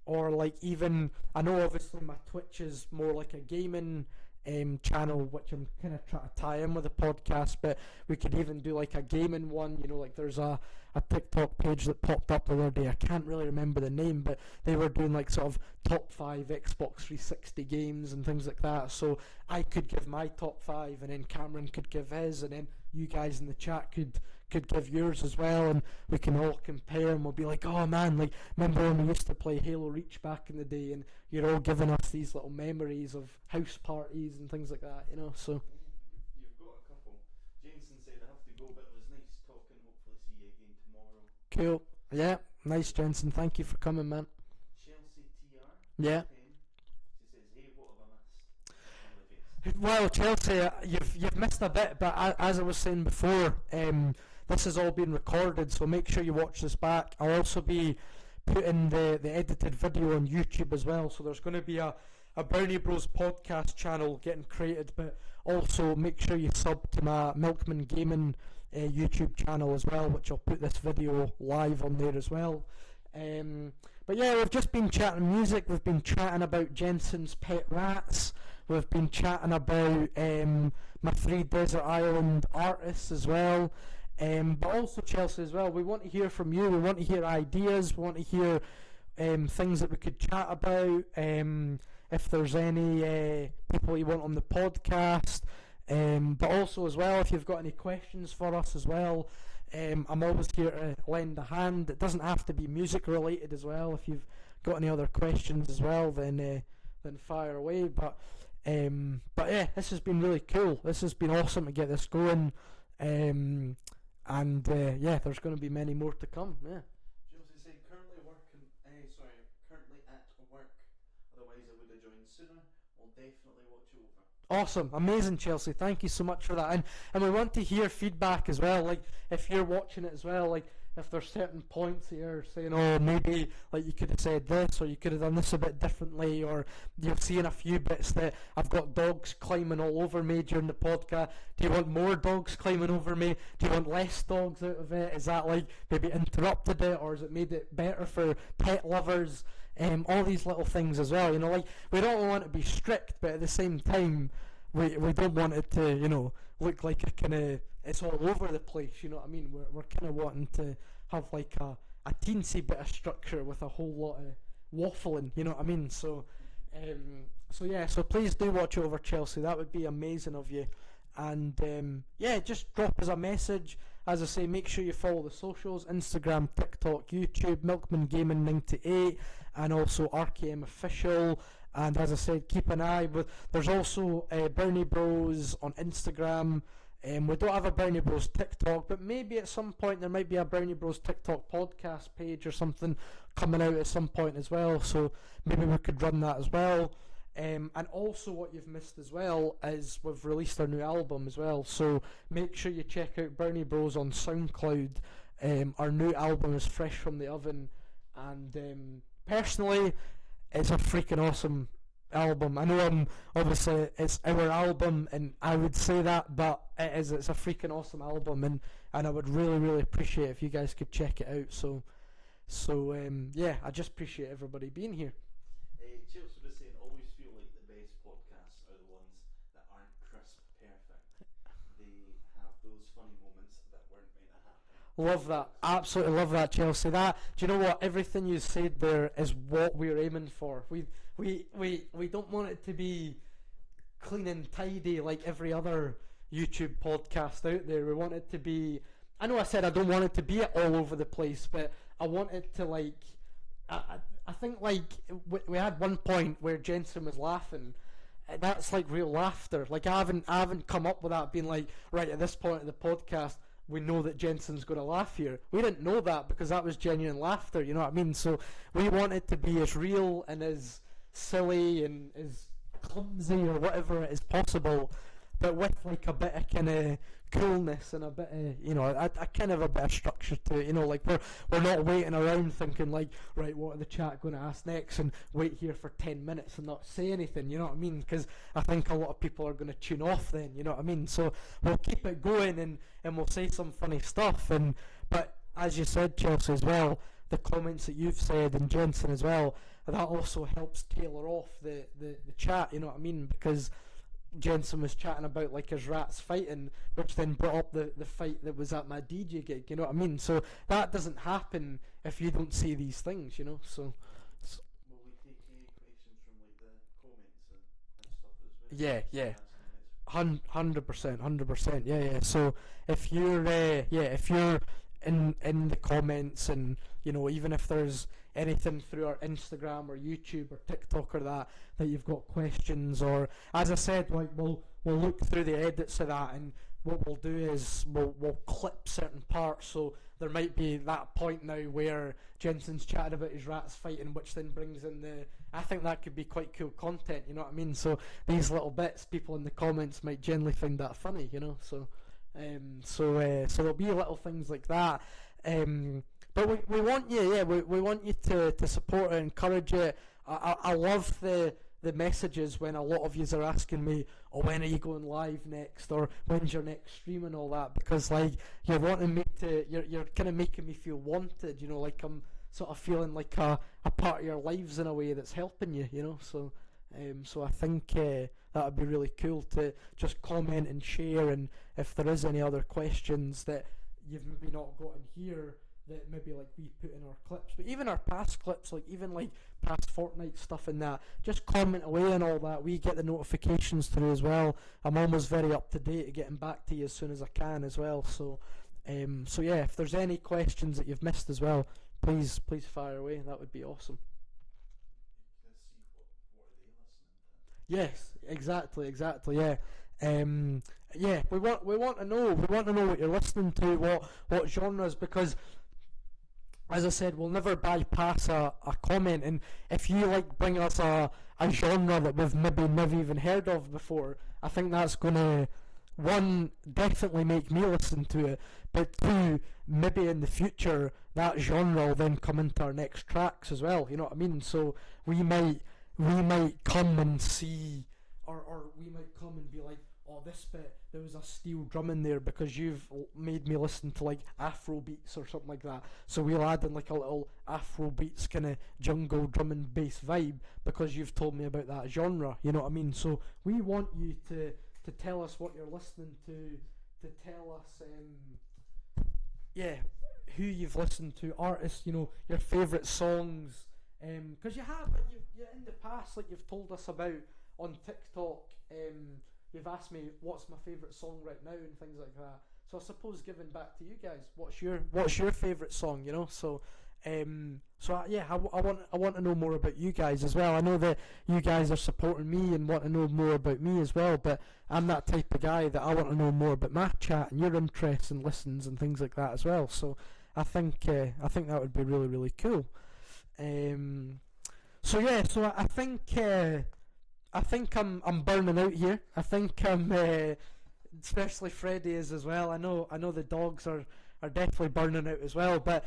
or like even, I know obviously my Twitch is more like a gaming channel, which I'm kind of trying to tie in with the podcast, but we could even do like a gaming one, you know, like there's a TikTok page that popped up the other day, I can't really remember the name, but they were doing like sort of top 5 Xbox 360 games and things like that, so I could give my top 5, and then Cameron could give his, and then you guys in the chat could give yours as well, and we can all compare, and we'll be like, oh man, like remember when we used to play Halo Reach back in the day, and you're all giving us these little memories of house parties and things like that, you know. So you've got a couple. Jameson said I have to go, but it was nice talking. Hopefully see you again tomorrow. cool. Yeah, nice, Jensen, thank you for coming, man. Chelsea TR. Yeah. She says, hey, what have I missed? Well, Chelsea, you've missed a bit, but as I was saying before, this has all been recorded, so make sure you watch this back. I'll also be putting the edited video on YouTube as well, so there's going to be a Brownie Bros podcast channel getting created, but also make sure you sub to my Milkman Gaming YouTube channel as well, which I'll put this video live on there as well. But yeah, we've just been chatting music, we've been chatting about Jensen's pet rats, we've been chatting about my 3 desert island artists as well, but also Chelsea as well. We want to hear from you, we want to hear ideas, we want to hear things that we could chat about, if there's any people you want on the podcast, but also as well if you've got any questions for us as well. I'm always here to lend a hand. It doesn't have to be music related as well. If you've got any other questions as well, then fire away. But yeah, this has been really cool. This has been awesome to get this going. Yeah, there's going to be many more to come. Yeah. Josie said currently at work. Otherwise I would have joined sooner. We'll definitely watch over. Awesome, amazing, Chelsea. Thank you so much for that, and we want to hear feedback as well. Like if you're watching it as well, like if there's certain points that you're saying, oh, maybe like you could have said this, or you could have done this a bit differently, or you've seen a few bits that I've got dogs climbing all over me during the podcast. Do you want more dogs climbing over me? Do you want less dogs out of it? Is that like maybe interrupted it, or has it made it better for pet lovers? All these little things as well, like we don't want to be strict, but at the same time, we don't want it to, look like a kind of it's all over the place. You know what I mean? We're kind of wanting to have like a teensy bit of structure with a whole lot of waffling. You know what I mean? So yeah. So please do watch over, Chelsea. That would be amazing of you. And yeah, just drop us a message. As I say, make sure you follow the socials: Instagram, TikTok, YouTube, Milkman Gaming 98, and also RKM Official. And as I said, keep an eye. There's also Brownie Bros on Instagram. We don't have a Brownie Bros TikTok, but maybe at some point there might be a Brownie Bros TikTok podcast page or something coming out at some point as well. So maybe we could run that as well. And also what you've missed as well is we've released our new album as well. So make sure you check out Brownie Bros on SoundCloud. Our new album is fresh from the oven, and personally, it's a freaking awesome album. I know obviously it's our album, and I would say that, but it's a freaking awesome album, and I would really, really appreciate if you guys could check it out. So yeah, I just appreciate everybody being here. Chelsea was saying, always feel like the best podcasts are the ones that aren't crisp perfect. They have those funny moments that weren't meant to happen. Love that. Absolutely love that, Chelsea. Do you know what? Everything you said there is what we're aiming for. We don't want it to be clean and tidy like every other YouTube podcast out there. We want it to be, I know I said I don't want it to be all over the place, but I want it to like, I think like we had one point where Jensen was laughing. That's like real laughter. Like I haven't come up with that being like, right, at this point of the podcast we know that Jensen's going to laugh here. We didn't know that because that was genuine laughter, you know what I mean? So we want it to be as real and as silly and as clumsy or whatever it is possible, but with like a bit of kind of coolness and a bit of, a kind of a bit of structure to it, like we're not waiting around thinking like, right, what are the chat going to ask next, and wait here for 10 minutes and not say anything, you know what I mean? Because I think a lot of people are going to tune off then, you know what I mean? So we'll keep it going, and we'll say some funny stuff, but as you said, Chelsea, as well, the comments that you've said, and Jensen as well, that also helps tailor off the chat, you know what I mean? Because Jensen was chatting about like his rats fighting, which then brought up the fight that was at my DJ gig, you know what I mean? So that doesn't happen if you don't see these things, so Will we take any questions from like the comments and stuff as well? yeah 100%, yeah. So if you're in the comments, and even if there's anything through our Instagram or YouTube or TikTok or that you've got questions, or as I said, like we'll look through the edits of that, and what we'll do is we'll clip certain parts. So there might be that point now where Jensen's chatting about his rats fighting, which then brings in I think that could be quite cool content, you know what I mean? So these little bits, people in the comments might generally find that funny, so there'll be little things like that. But we want you, we want you to support it, encourage it. I love the messages when a lot of yous are asking me, oh, when are you going live next, or when's your next stream and all that, because like you're wanting me to, you're kind of making me feel wanted, like I'm sort of feeling like a part of your lives in a way that's helping you, so I think that would be really cool to just comment and share, and if there is any other questions that you've maybe not gotten here, that maybe like we put in our clips, but even our past clips, like even like past Fortnite stuff and that, just comment away and all that. We get the notifications through as well. I'm almost very up to date at getting back to you as soon as I can as well. So yeah, if there's any questions that you've missed as well, please fire away. That would be awesome. Yes, exactly, yeah. Yeah, we want to know what you're listening to, what genres, because as I said, we'll never bypass a comment, and if you like bring us a genre that we've maybe never even heard of before, I think that's gonna, one, definitely make me listen to it, but two, maybe in the future that genre will then come into our next tracks as well. You know what I mean? So we might come and see, or we might come and be like, oh, this bit there was a steel drum in there because you've made me listen to like Afro beats or something like that. So we'll add in like a little Afro beats kind of jungle drum and bass vibe because you've told me about that genre. You know what I mean? So we want you to tell us what you're listening to tell us, yeah, who you've listened to, artists, you know, your favourite songs, because you have, you in the past, like you've told us about on TikTok, you've asked me what's my favourite song right now and things like that. So I suppose giving back to you guys, what's your favourite song, you know? So yeah, I want to know more about you guys as well. I know that you guys are supporting me and want to know more about me as well, but I'm that type of guy that I want to know more about my chat and your interests and listens and things like that as well. So I think that would be really, really cool. So yeah, so I think I'm burning out here. I think I'm especially Freddie is as well. I know the dogs are definitely burning out as well. But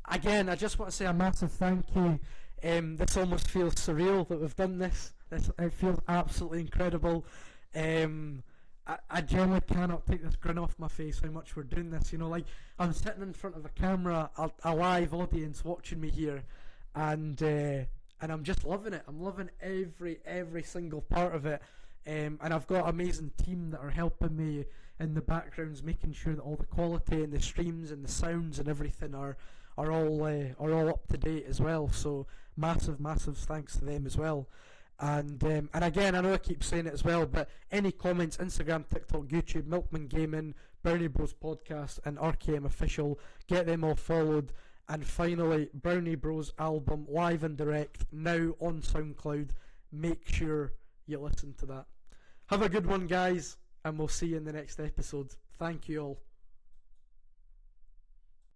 again, I just want to say a massive thank you. This almost feels surreal that we've done this. It feels absolutely incredible. I genuinely cannot take this grin off my face how much we're doing this. You know, like I'm sitting in front of a camera, a live audience watching me here, and I'm just loving it. I'm loving every single part of it. And I've got an amazing team that are helping me in the backgrounds, making sure that all the quality and the streams and the sounds and everything are all up to date as well. So massive thanks to them as well. And again, I know I keep saying it as well, but any comments, Instagram, TikTok, YouTube, Milkman Gaming, Brownie Bros Podcast, and RKM Official, get them all followed. And finally, Brownie Bros album, live and direct, now on SoundCloud. Make sure you listen to that. Have a good one, guys, and we'll see you in the next episode. Thank you all.